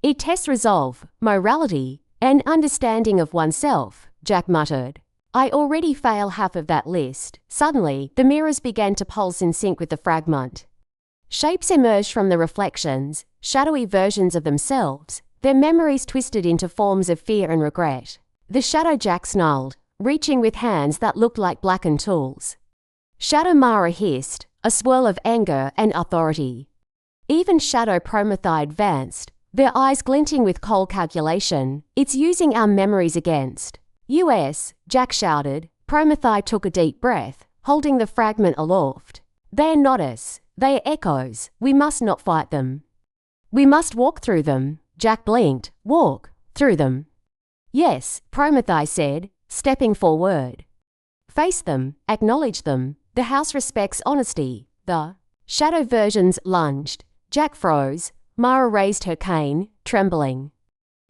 It tests resolve, morality, and understanding of oneself, Jack muttered. I already fail half of that list. Suddenly, the mirrors began to pulse in sync with the fragment. Shapes emerged from the reflections, shadowy versions of themselves, their memories twisted into forms of fear and regret. The shadow Jack snarled, reaching with hands that looked like blackened tools. Shadow Mara hissed, a swirl of anger and authority. Even Shadow Promethae advanced, their eyes glinting with cold calculation. It's using our memories against us, Jack shouted. Promethae took a deep breath, holding the fragment aloft. They are not us. They are echoes. We must not fight them. We must walk through them. Jack blinked. Walk through them. Yes, Promethae said, stepping forward. Face them, acknowledge them. The house respects honesty. The shadow versions lunged. Jack froze. Mara raised her cane, trembling.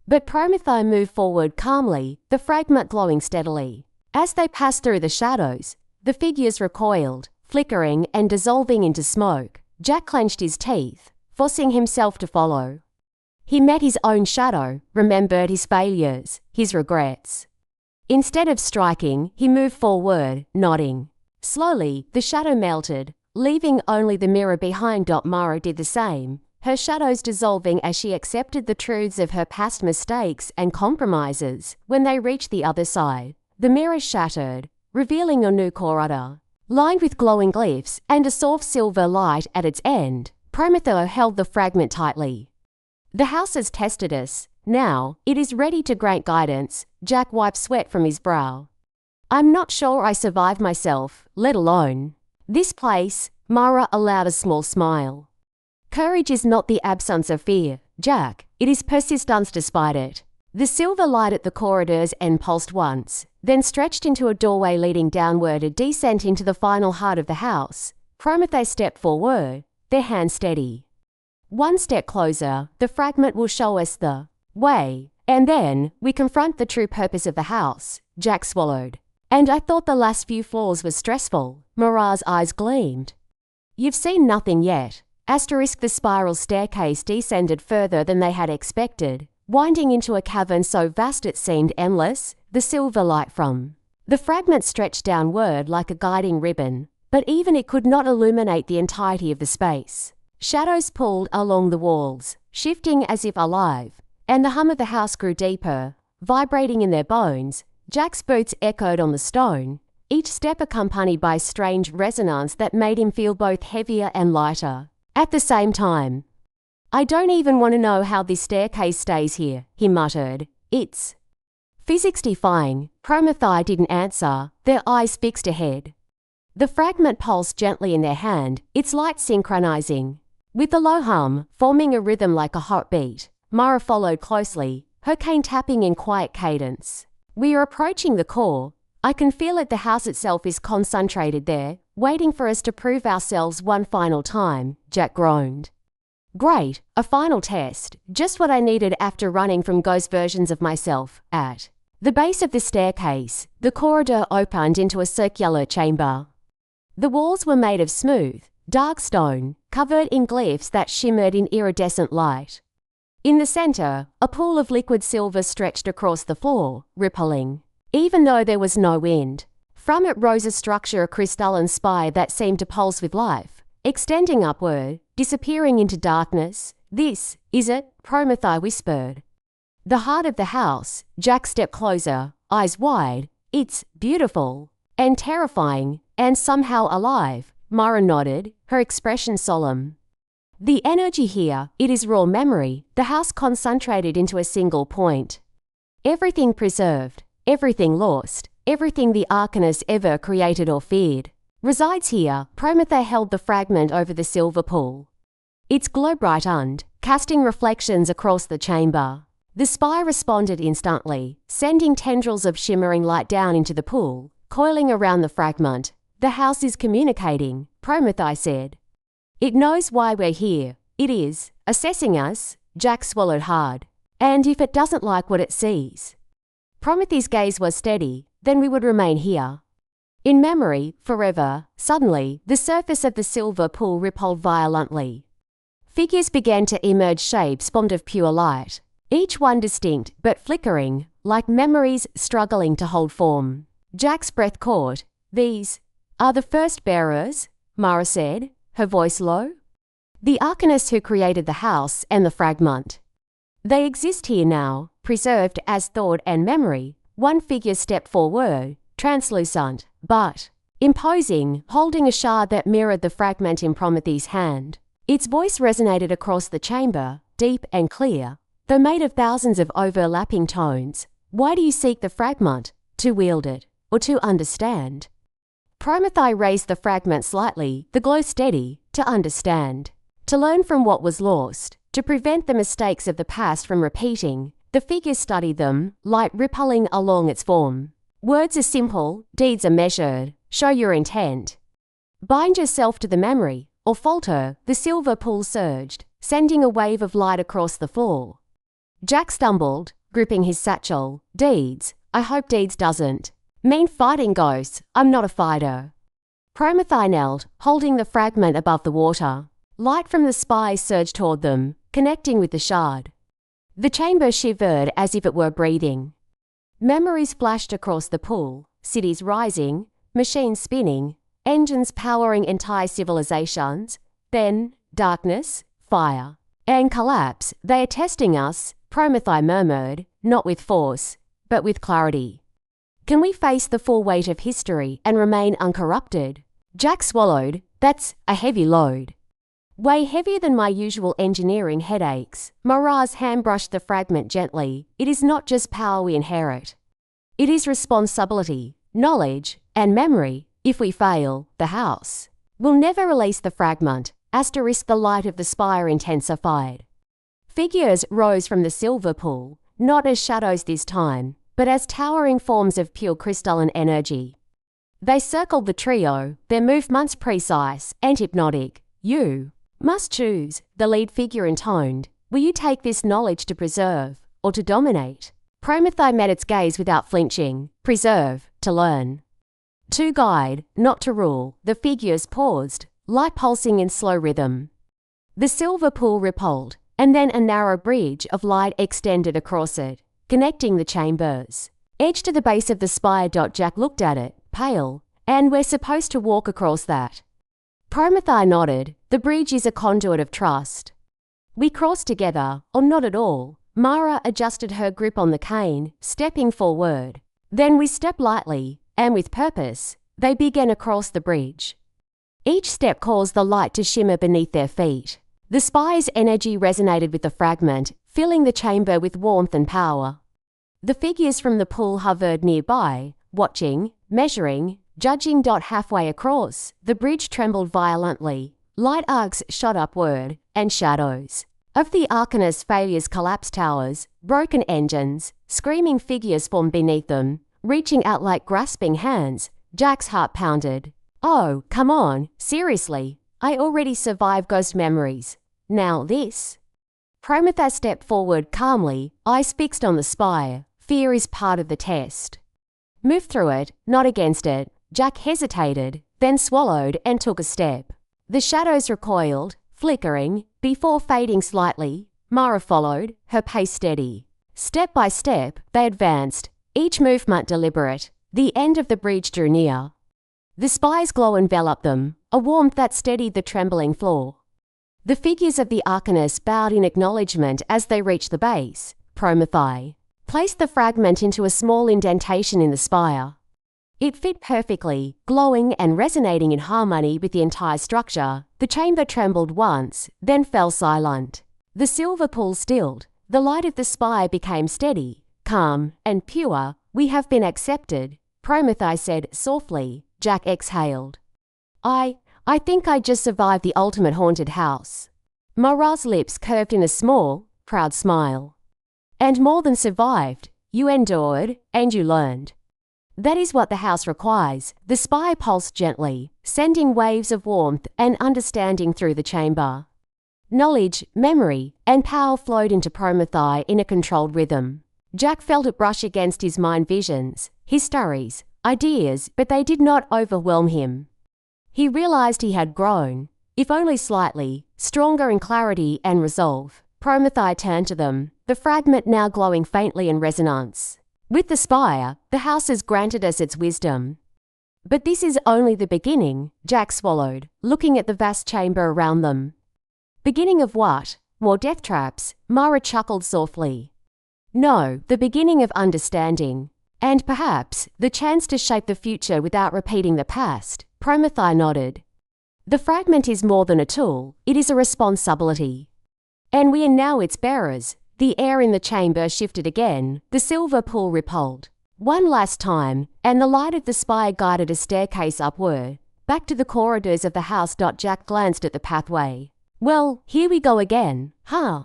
But Promethae moved forward calmly, the fragment glowing steadily. As they passed through the shadows, the figures recoiled, flickering and dissolving into smoke. Jack clenched his teeth, forcing himself to follow. He met his own shadow, remembered his failures, his regrets. Instead of striking, he moved forward, nodding. Slowly, the shadow melted, leaving only the mirror behind. Mara did the same, her shadows dissolving as she accepted the truths of her past mistakes and compromises. When they reached the other side, the mirror shattered, revealing a new corridor, lined with glowing glyphs and a soft silver light at its end. Promethae held the fragment tightly. The house has tested us. Now, it is ready to grant guidance. Jack wiped sweat from his brow. I'm not sure I survived myself, let alone this place. Mara allowed a small smile. Courage is not the absence of fear, Jack. It is persistence despite it. The silver light at the corridor's end pulsed once, then stretched into a doorway leading downward, a descent into the final heart of the house. Promethae stepped forward, their hands steady. One step closer, the fragment will show us the way, and then we confront the true purpose of the house. Jack swallowed. And I thought the last few floors were stressful. Mara's eyes gleamed. You've seen nothing yet. The spiral staircase descended further than they had expected, winding into a cavern so vast it seemed endless. The silver light from the fragment stretched downward like a guiding ribbon, but even it could not illuminate the entirety of the space. Shadows pulled along the walls, shifting as if alive, and the hum of the house grew deeper, vibrating in their bones. Jack's boots echoed on the stone, each step accompanied by strange resonance that made him feel both heavier and lighter at the same time. I don't even want to know how this staircase stays here, he muttered. It's physics-defying. Promethae didn't answer, their eyes fixed ahead. The fragment pulsed gently in their hand, its light synchronizing with the low hum, forming a rhythm like a heartbeat. Mara followed closely, her cane tapping in quiet cadence. We are approaching the core. I can feel it. The house itself is concentrated there, waiting for us to prove ourselves one final time, Jack groaned. Great, a final test, just what I needed after running from ghost versions of myself. At the base of the staircase, the corridor opened into a circular chamber. The walls were made of smooth, dark stone, covered in glyphs that shimmered in iridescent light. In the center, a pool of liquid silver stretched across the floor, rippling, even though there was no wind. From it rose a structure, a crystalline spire that seemed to pulse with life, extending upward, disappearing into darkness. This is it, Promethae whispered. The heart of the house. Jack stepped closer, eyes wide. It's beautiful, and terrifying, and somehow alive. Mara nodded, her expression solemn. The energy here, it is raw memory, the house concentrated into a single point. Everything preserved, everything lost, everything the Arcanist ever created or feared. resides here. Promethay held the fragment over the silver pool. Its glow brightened, casting reflections across the chamber. The spy responded instantly, sending tendrils of shimmering light down into the pool, coiling around the fragment. The house is communicating, Promethay said. It knows why we're here. It is assessing us. Jack swallowed hard. And if it doesn't like what it sees? Promethay's gaze was steady. Then we would remain here. In memory, forever. Suddenly, the surface of the silver pool rippled violently. Figures began to emerge, shapes formed of pure light, each one distinct but flickering, like memories struggling to hold form. Jack's breath caught. These are the first bearers, Mara said, her voice low. The arcanists who created the house and the fragment. They exist here now, preserved as thought and memory. One figure stepped forward, translucent, but imposing, holding a shard that mirrored the fragment in Promethay's hand. Its voice resonated across the chamber, deep and clear, though made of thousands of overlapping tones. Why do you seek the fragment? To wield it, or to understand? Promethay raised the fragment slightly, the glow steady. To understand. To learn from what was lost. To prevent the mistakes of the past from repeating. The figures studied them, light rippling along its form. Words are simple, deeds are measured. Show your intent. Bind yourself to the memory, or falter. The silver pool surged, sending a wave of light across the floor. Jack stumbled, gripping his satchel. Deeds. I hope deeds doesn't mean fighting ghosts. I'm not a fighter. Promethay knelt, holding the fragment above the water. Light from the spy surged toward them, connecting with the shard. The chamber shivered as if it were breathing. Memories flashed across the pool, cities rising, machines spinning, engines powering entire civilizations, then darkness, fire, and collapse. They are testing us, Promethay murmured, not with force, but with clarity. Can we face the full weight of history and remain uncorrupted? Jack swallowed. That's a heavy load. Way heavier than my usual engineering headaches. Mara's hand brushed the fragment gently. It is not just power we inherit. It is responsibility, knowledge, and memory. If we fail, the house will never release the fragment. Asterisk the light of the spire intensified. Figures rose from the silver pool, not as shadows this time, but as towering forms of pure crystalline energy. They circled the trio, their movements precise and hypnotic. You must choose, the lead figure intoned. Will you take this knowledge to preserve, or to dominate? Promethay met its gaze without flinching. Preserve, to learn. To guide, not to rule. The figures paused, light pulsing in slow rhythm. The silver pool rippled, and then a narrow bridge of light extended across it, connecting the chambers. Edged to the base of the spire. Jack looked at it, pale. And we're supposed to walk across that. Promethay nodded. The bridge is a conduit of trust. We cross together, or not at all. Mara adjusted her grip on the cane, stepping forward. Then we step lightly, and with purpose. They began across the bridge. Each step caused the light to shimmer beneath their feet. The spy's energy resonated with the fragment, filling the chamber with warmth and power. The figures from the pool hovered nearby, watching, measuring, judging. Halfway across, the bridge trembled violently. Light arcs shot upward, and shadows of the Arcanist failures collapsed. Towers, broken engines, screaming figures formed beneath them, reaching out like grasping hands. Jack's heart pounded. Oh, come on, seriously. I already survived ghost memories. Now this. Promethay stepped forward calmly, eyes fixed on the spire. Fear is part of the test. Move through it, not against it. Jack hesitated, then swallowed and took a step. The shadows recoiled, flickering, before fading slightly. Mara followed, her pace steady. Step by step, they advanced, each movement deliberate. The end of the bridge drew near. The spire's glow enveloped them, a warmth that steadied the trembling floor. The figures of the Arcanists bowed in acknowledgement as they reached the base. Promethay placed the fragment into a small indentation in the spire. It fit perfectly, glowing and resonating in harmony with the entire structure. The chamber trembled once, then fell silent. The silver pool stilled. The light of the spire became steady, calm, and pure. We have been accepted, Promethay said softly. Jack exhaled. I think I just survived the ultimate haunted house. Mara's lips curved in a small, proud smile. And more than survived, you endured, and you learned. That is what the house requires. The spire pulsed gently, sending waves of warmth and understanding through the chamber. Knowledge, memory, and power flowed into Prometheus in a controlled rhythm. Jack felt it brush against his mind visions, his stories, ideas, but they did not overwhelm him. He realized he had grown, if only slightly, stronger in clarity and resolve. Prometheus turned to them, the fragment now glowing faintly in resonance. With the spire, the house has granted us its wisdom. But this is only the beginning, Jack swallowed, looking at the vast chamber around them. Beginning of what? More death traps? Mara chuckled softly. No, the beginning of understanding. And perhaps, the chance to shape the future without repeating the past. Prometheus nodded. The fragment is more than a tool, it is a responsibility. And we are now its bearers. The air in the chamber shifted again, the silver pool rippled. One last time, and the light of the spire guided a staircase upward, back to the corridors of the house. Jack glanced at the pathway. Well, here we go again, huh?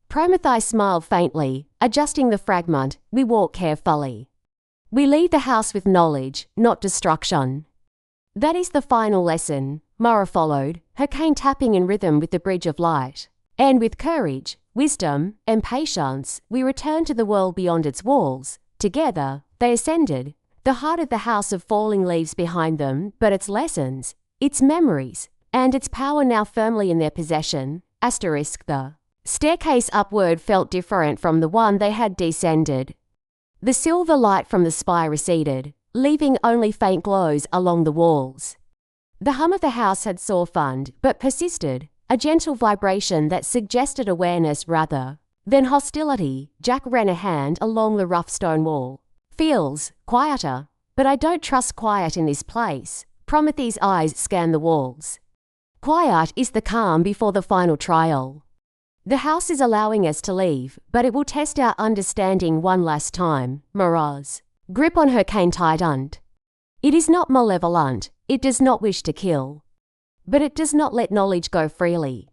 Prometheus smiled faintly, adjusting the fragment. We walk carefully. We leave the house with knowledge, not destruction. That is the final lesson, Mara followed, her cane tapping in rhythm with the bridge of light. And with courage, wisdom, and patience, we return to the world beyond its walls. Together, they ascended, the heart of the house of falling leaves behind them, but its lessons, its memories, and its power now firmly in their possession. The staircase upward felt different from the one they had descended. The silver light from the spire receded, leaving only faint glows along the walls. The hum of the house had softened, but persisted, a gentle vibration that suggested awareness rather than hostility. Jack ran a hand along the rough stone wall. Feels quieter, but I don't trust quiet in this place. Prometheus' eyes scanned the walls. Quiet is the calm before the final trial. The house is allowing us to leave, but it will test our understanding one last time. Mara's grip on her cane tightened. It is not malevolent, it does not wish to kill. But it does not let knowledge go freely.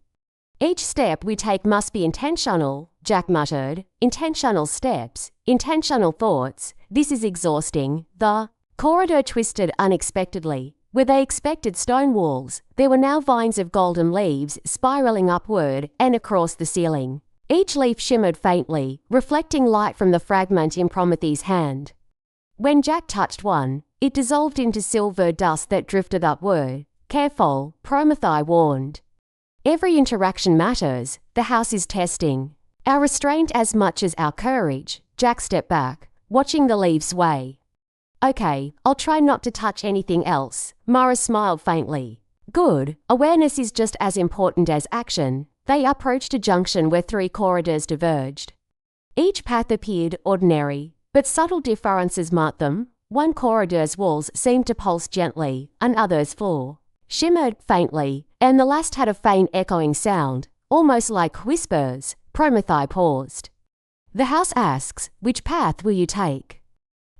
Each step we take must be intentional, Jack muttered. Intentional steps, intentional thoughts. This is exhausting. The corridor twisted unexpectedly. Where they expected stone walls, there were now vines of golden leaves spiraling upward and across the ceiling. Each leaf shimmered faintly, reflecting light from the fragment in Prometheus' hand. When Jack touched one, it dissolved into silver dust that drifted upward. Careful, Prometheus warned. Every interaction matters. The house is testing our restraint as much as our courage. Jack stepped back, watching the leaves sway. Okay, I'll try not to touch anything else. Mara smiled faintly. Good. Awareness is just as important as action. They approached a junction where three corridors diverged. Each path appeared ordinary, but subtle differences marked them. One corridor's walls seemed to pulse gently, another's floor shimmered faintly, and the last had a faint echoing sound, almost like whispers. Prometheus paused. The house asks, which path will you take?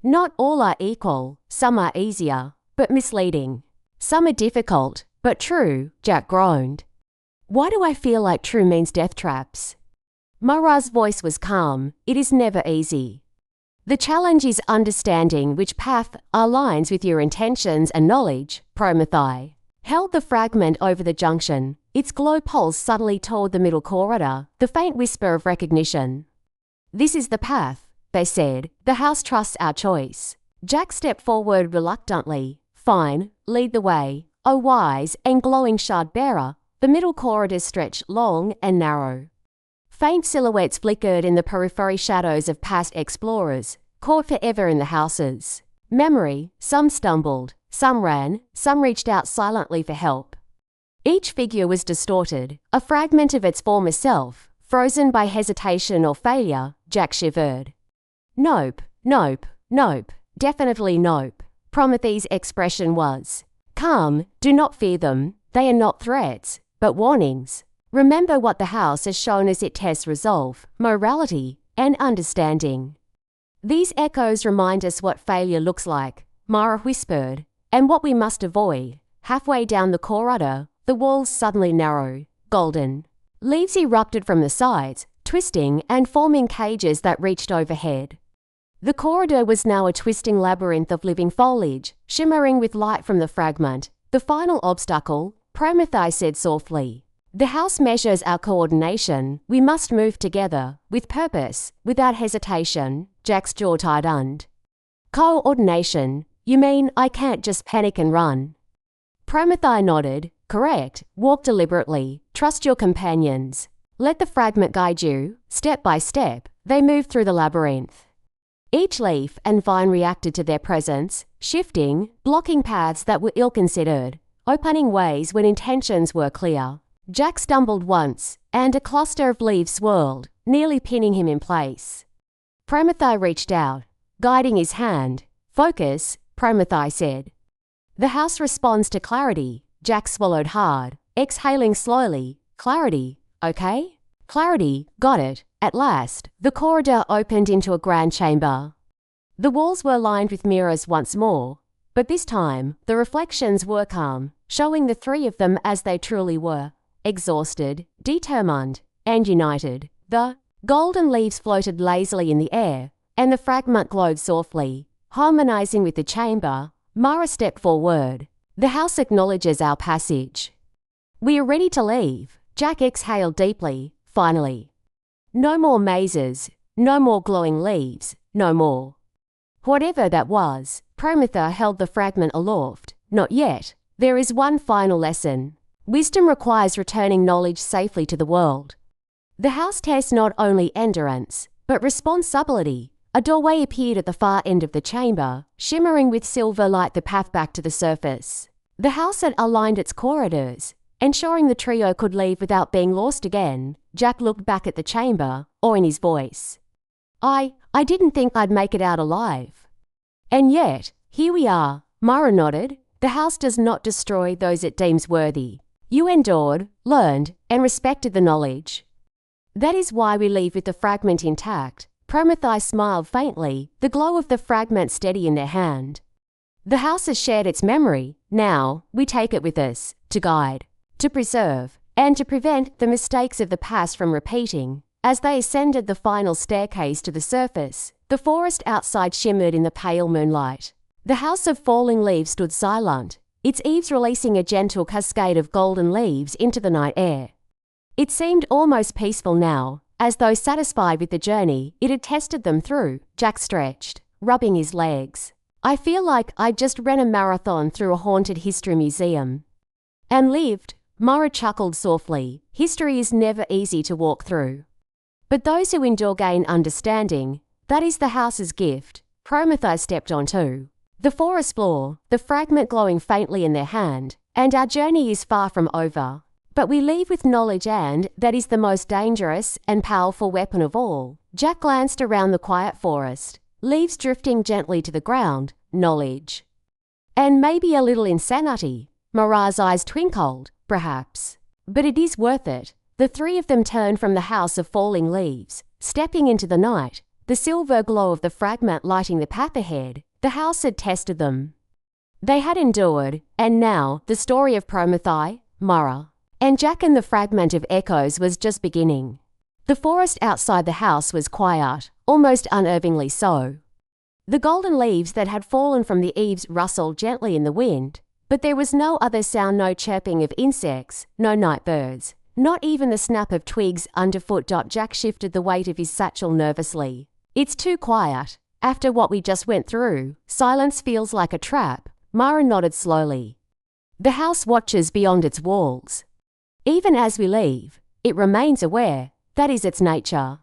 Not all are equal, some are easier, but misleading. Some are difficult, but true, Jack groaned. Why do I feel like true means death traps? Mara's voice was calm. It is never easy. The challenge is understanding which path aligns with your intentions and knowledge. Prometheus held the fragment over the junction, its glow pulse subtly toward the middle corridor, the faint whisper of recognition. This is the path, they said. The house trusts our choice. Jack stepped forward reluctantly. Fine, lead the way. O wise and glowing shard bearer. The middle corridor stretched long and narrow. Faint silhouettes flickered in the periphery shadows of past explorers, caught forever in the houses. Memory, some stumbled, some ran, some reached out silently for help. Each figure was distorted, a fragment of its former self, frozen by hesitation or failure. Jack shivered. Nope, nope, nope, definitely nope. Prometheus' expression was calm. Do not fear them. They are not threats, but warnings. Remember what the house has shown as it tests resolve, morality, and understanding. These echoes remind us what failure looks like, Mara whispered, and what we must avoid. halfway down the corridor, the walls suddenly narrow, golden. Leaves erupted from the sides, twisting and forming cages that reached overhead. The corridor was now a twisting labyrinth of living foliage, shimmering with light from the fragment. The final obstacle, Promethae said softly. The house measures our coordination. We must move together, with purpose, without hesitation. Jack's jaw tightened. Coordination? You mean I can't just panic and run? Promethae nodded. Correct. Walk deliberately. Trust your companions. Let the fragment guide you. Step by step, they moved through the labyrinth. Each leaf and vine reacted to their presence, shifting, blocking paths that were ill-considered, opening ways when intentions were clear. Jack stumbled once, and a cluster of leaves swirled, nearly pinning him in place. Promethae reached out, guiding his hand. Focus, Promethae said. The house responds to clarity. Jack swallowed hard, exhaling slowly. Clarity, okay? Clarity, got it. At last, the corridor opened into a grand chamber. The walls were lined with mirrors once more, but this time, the reflections were calm, showing the three of them as they truly were. Exhausted, determined, and united. The golden leaves floated lazily in the air, and the fragment glowed softly, harmonizing with the chamber. Mara stepped forward. The house acknowledges our passage. We are ready to leave. Jack exhaled deeply, finally. No more mazes, no more glowing leaves, no more. Whatever that was, Promethae held the fragment aloft. Not yet. There is one final lesson. Wisdom requires returning knowledge safely to the world. The house tests not only endurance, but responsibility. A doorway appeared at the far end of the chamber, shimmering with silver light the path back to the surface. The house had aligned its corridors, ensuring the trio could leave without being lost again. Jack looked back at the chamber, awe in his voice. I didn't think I'd make it out alive. And yet, here we are. Mara nodded. The house does not destroy those it deems worthy. You endured, learned, and respected the knowledge. That is why we leave with the fragment intact. Promethae smiled faintly, the glow of the fragment steady in their hand. The house has shared its memory. Now, we take it with us, to guide, to preserve, and to prevent the mistakes of the past from repeating. As they ascended the final staircase to the surface, the forest outside shimmered in the pale moonlight. The house of falling leaves stood silent, its eaves releasing a gentle cascade of golden leaves into the night air. It seemed almost peaceful now, as though satisfied with the journey it had tested them through. Jack stretched, rubbing his legs. I feel like I just ran a marathon through a haunted history museum. And lived. Mara chuckled softly. History is never easy to walk through. But those who endure gain understanding. That is the house's gift. Promethae stepped on too. The forest floor, the fragment glowing faintly in their hand, and our journey is far from over. But we leave with knowledge, and that is the most dangerous and powerful weapon of all. Jack glanced around the quiet forest, leaves drifting gently to the ground. Knowledge. And maybe a little insanity. Mara's eyes twinkled, perhaps. But it is worth it. The three of them turned from the house of falling leaves, stepping into the night, the silver glow of the fragment lighting the path ahead. The house had tested them. They had endured, and now the story of Promethae, Mara, and Jack and the fragment of echoes was just beginning. The forest outside the house was quiet, almost unnervingly so. The golden leaves that had fallen from the eaves rustled gently in the wind, but there was no other sound, no chirping of insects, no night birds, not even the snap of twigs underfoot. Jack shifted the weight of his satchel nervously. It's too quiet. After what we just went through, silence feels like a trap. Mara nodded slowly. The house watches beyond its walls. Even as we leave, it remains aware. That is its nature.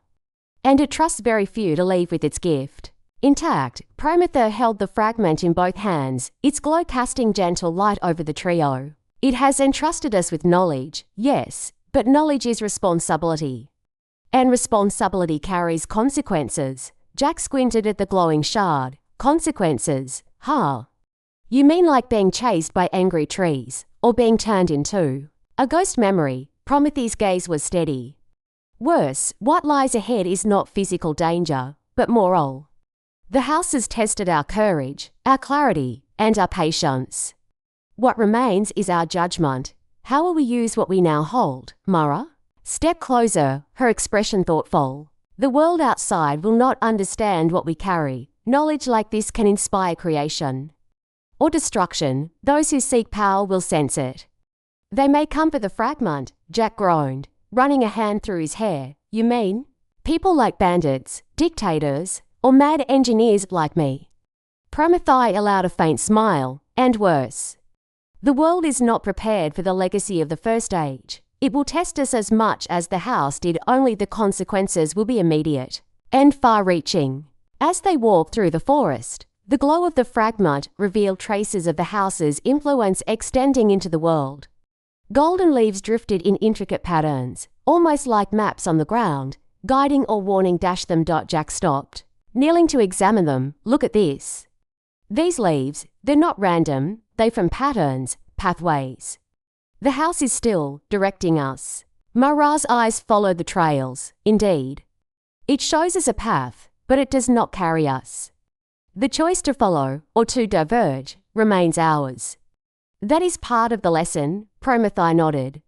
And it trusts very few to leave with its gift. Intact, Promethae held the fragment in both hands, its glow casting gentle light over the trio. It has entrusted us with knowledge, yes, but knowledge is responsibility. And responsibility carries consequences. Jack squinted at the glowing shard. Consequences, huh? You mean like being chased by angry trees, or being turned into a ghost memory? Prometheus' gaze was steady. Worse, what lies ahead is not physical danger, but moral. The house has tested our courage, our clarity, and our patience. What remains is our judgment. How will we use what we now hold, Mara? Step closer, her expression thoughtful. The world outside will not understand what we carry. Knowledge like this can inspire creation or destruction. Those who seek power will sense it. They may come for the fragment, Jack groaned, running a hand through his hair. You mean? People like bandits, dictators, or mad engineers like me? Promethae allowed a faint smile, and worse. The world is not prepared for the legacy of the First Age. It will test us as much as the house did, only the consequences will be immediate and far-reaching. As they walked through the forest, the glow of the fragment revealed traces of the house's influence extending into the world. Golden leaves drifted in intricate patterns, almost like maps on the ground, guiding or warning them. Jack stopped, kneeling to examine them. Look at this. These leaves, they're not random, they form patterns, pathways. The house is still directing us. Mara's eyes follow the trails. Indeed. It shows us a path, but it does not carry us. The choice to follow or to diverge remains ours. That is part of the lesson, Promethae nodded.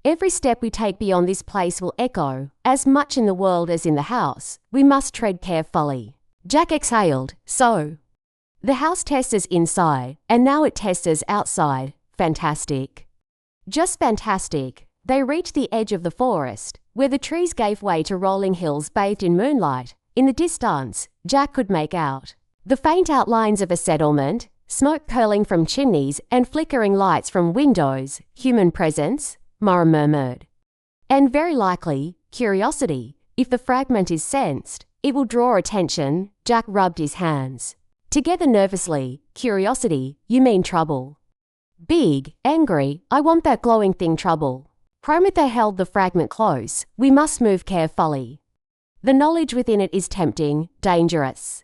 Every step we take beyond this place will echo, as much in the world as in the house. We must tread carefully. Jack exhaled. So, the house tests us inside, and now it tests us outside. Fantastic. Just fantastic. They reached the edge of the forest, where the trees gave way to rolling hills bathed in moonlight. In the distance, Jack could make out the faint outlines of a settlement, smoke curling from chimneys and flickering lights from windows. Human presence, Mara murmured. And very likely, curiosity. If the fragment is sensed, it will draw attention. Jack rubbed his hands together nervously. Curiosity, you mean trouble? Big, angry, I want that glowing thing trouble. Promethae held the fragment close. We must move carefully. The knowledge within it is tempting, dangerous.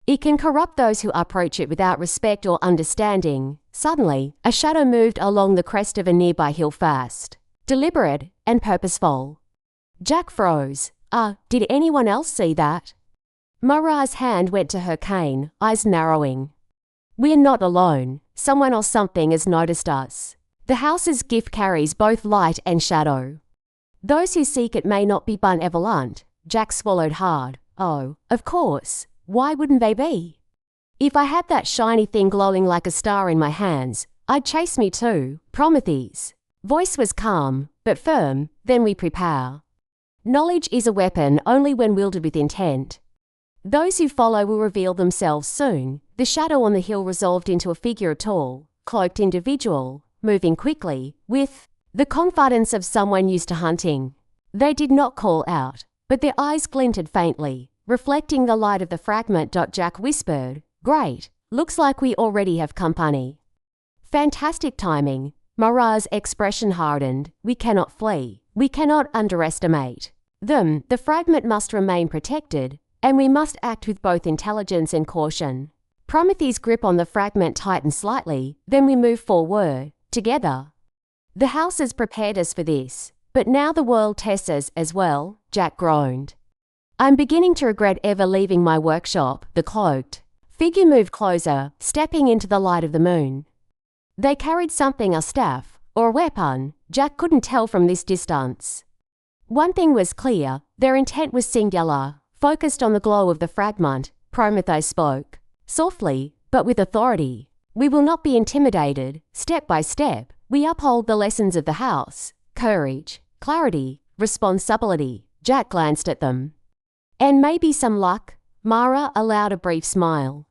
It can corrupt those who approach it without respect or understanding. Suddenly, a shadow moved along the crest of a nearby hill fast, deliberate and purposeful. Jack froze. Did anyone else see that? Mara's hand went to her cane, eyes narrowing. We are not alone. Someone or something has noticed us. The house's gift carries both light and shadow. Those who seek it may not be benevolent. Jack swallowed hard. Oh, of course. Why wouldn't they be? If I had that shiny thing glowing like a star in my hands, I'd chase me too. Prometheus' voice was calm, but firm. Then we prepare. Knowledge is a weapon only when wielded with intent. Those who follow will reveal themselves soon. The shadow on the hill resolved into a figure, a tall, cloaked individual, moving quickly, with the confidence of someone used to hunting. They did not call out, but their eyes glinted faintly, reflecting the light of the fragment. Jack whispered, Great, looks like we already have company. Fantastic timing. Mara's expression hardened. We cannot flee. We cannot underestimate them. The fragment must remain protected, and we must act with both intelligence and caution. Prometheus' grip on the fragment tightened slightly, then we moved forward, together. The house has prepared us for this, but now the world tests us as well, Jack groaned. I'm beginning to regret ever leaving my workshop. The cloaked figure moved closer, stepping into the light of the moon. They carried something, a staff, or a weapon. Jack couldn't tell from this distance. One thing was clear, their intent was singular, focused on the glow of the fragment. Promethae spoke, softly, but with authority. We will not be intimidated. Step by step, we uphold the lessons of the house. Courage, clarity, responsibility. Jack glanced at them. And maybe some luck. Mara allowed a brief smile.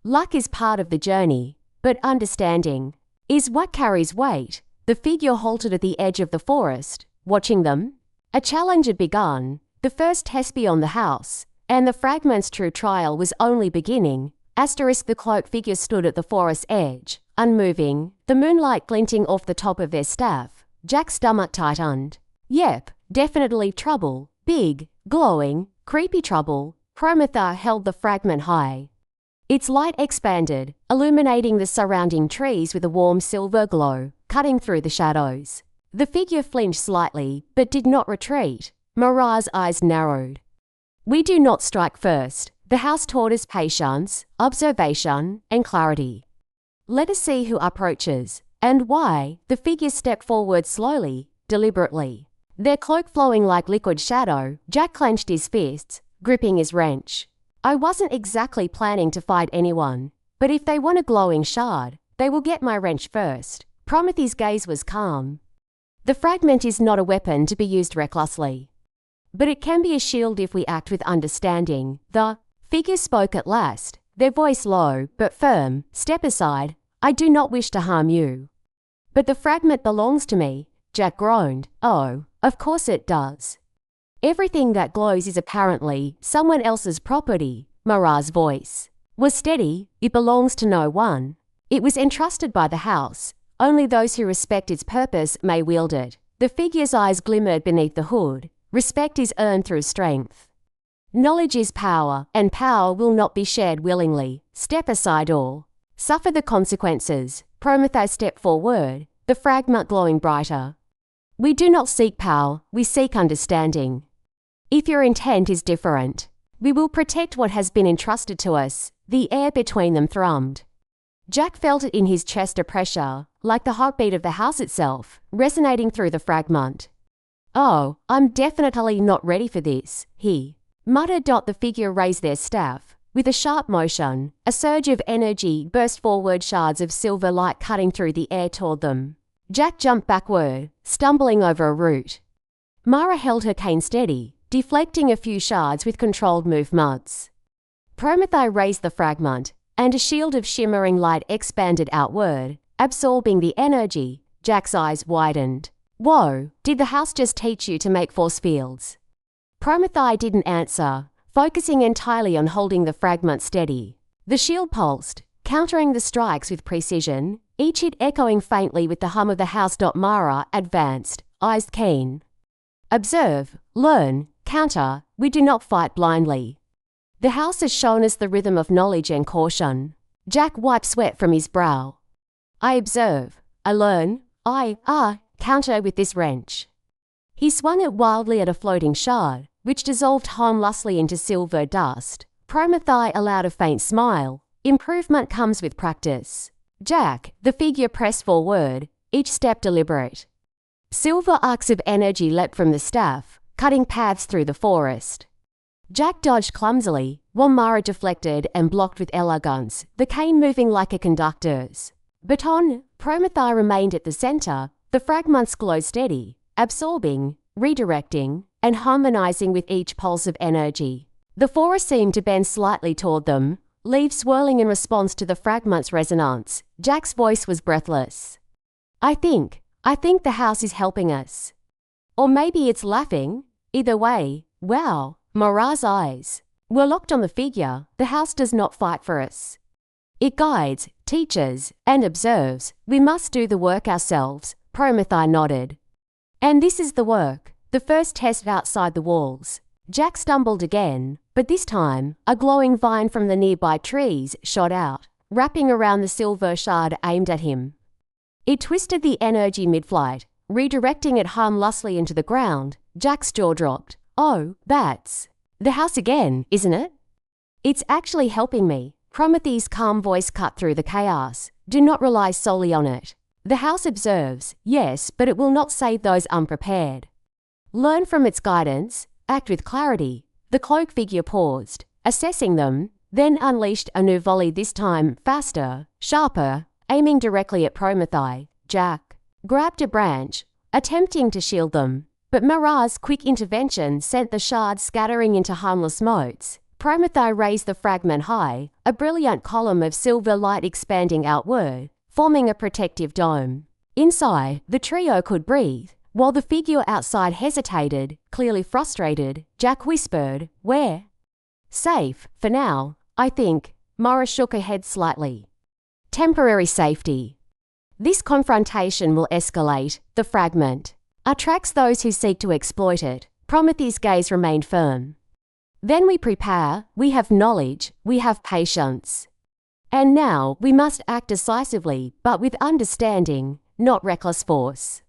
Luck is part of the journey, but understanding is what carries weight. The figure halted at the edge of the forest, watching them. A challenge had begun, the first test beyond the house, and the fragment's true trial was only beginning. The cloaked figure stood at the forest edge, unmoving, the moonlight glinting off the top of their staff. Jack's stomach tightened. Yep, definitely trouble. Big, glowing, creepy trouble. Promethae held the fragment high. Its light expanded, illuminating the surrounding trees with a warm silver glow, cutting through the shadows. The figure flinched slightly, but did not retreat. Mara's eyes narrowed. We do not strike first. The house taught us patience, observation, and clarity. Let us see who approaches. And why? The figures step forward slowly, deliberately. Their cloak flowing like liquid shadow, Jack clenched his fists, gripping his wrench. I wasn't exactly planning to fight anyone, but if they want a glowing shard, they will get my wrench first. Prometheus' gaze was calm. The fragment is not a weapon to be used recklessly, but it can be a shield if we act with understanding. The figure spoke at last, their voice low but firm. Step aside. I do not wish to harm you. But the fragment belongs to me, Jack groaned. Oh, of course it does. Everything that glows is apparently someone else's property. Mara's voice was steady. It belongs to no one. It was entrusted by the house. Only those who respect its purpose may wield it. The figure's eyes glimmered beneath the hood. Respect is earned through strength. Knowledge is power, and power will not be shared willingly. Step aside or suffer the consequences. Prometheus stepped forward, the fragment glowing brighter. We do not seek power, we seek understanding. If your intent is different, we will protect what has been entrusted to us. The air between them thrummed. Jack felt it in his chest, a pressure, like the heartbeat of the house itself, resonating through the fragment. Oh, I'm definitely not ready for this, he muttered. The figure raised their staff. With a sharp motion, a surge of energy burst forward, shards of silver light cutting through the air toward them. Jack jumped backward, stumbling over a root. Mara held her cane steady, deflecting a few shards with controlled movements. Prometheus raised the fragment, and a shield of shimmering light expanded outward, absorbing the energy. Jack's eyes widened. Whoa, did the house just teach you to make force fields? Prometheus didn't answer, focusing entirely on holding the fragment steady. The shield pulsed, countering the strikes with precision, each hit echoing faintly with the hum of the house. Mara advanced, eyes keen. Observe, learn, counter. We do not fight blindly. The house has shown us the rhythm of knowledge and caution. Jack wiped sweat from his brow. I observe, I learn, I counter with this wrench. He swung it wildly at a floating shard, which dissolved harmlessly into silver dust. Prometheus allowed a faint smile. Improvement comes with practice. Jack, the figure pressed forward, each step deliberate. Silver arcs of energy leapt from the staff, cutting paths through the forest. Jack dodged clumsily, while Mara deflected and blocked with elegance, the cane moving like a conductor's baton. Prometheus remained at the center, the fragments glowed steady, absorbing, redirecting, and harmonizing with each pulse of energy. The forest seemed to bend slightly toward them, leaves swirling in response to the fragment's resonance. Jack's voice was breathless. I think the house is helping us. Or maybe it's laughing. Either way, wow. Mara's eyes were locked on the figure. The house does not fight for us. It guides, teaches, and observes. We must do the work ourselves. Prometheus nodded. And this is the work, the first test outside the walls. Jack stumbled again, but this time, a glowing vine from the nearby trees shot out, wrapping around the silver shard aimed at him. It twisted the energy mid-flight, redirecting it harmlessly into the ground. Jack's jaw dropped. Oh, that's the house again, isn't it? It's actually helping me. Prometheus' calm voice cut through the chaos. Do not rely solely on it. The house observes, yes, but it will not save those unprepared. Learn from its guidance, act with clarity. The cloak figure paused, assessing them, then unleashed a new volley, this time faster, sharper, aiming directly at Prometheus. Jack grabbed a branch, attempting to shield them, but Mara's quick intervention sent the shards scattering into harmless motes. Prometheus raised the fragment high, a brilliant column of silver light expanding outward, forming a protective dome. Inside, the trio could breathe, while the figure outside hesitated, clearly frustrated. Jack whispered, "Where?" "Safe, for now, I think." Mara shook her head slightly. "Temporary safety. This confrontation will escalate. The fragment attracts those who seek to exploit it." Prometheus' gaze remained firm. "Then we prepare, we have knowledge, we have patience. And now we must act decisively, but with understanding, not reckless force."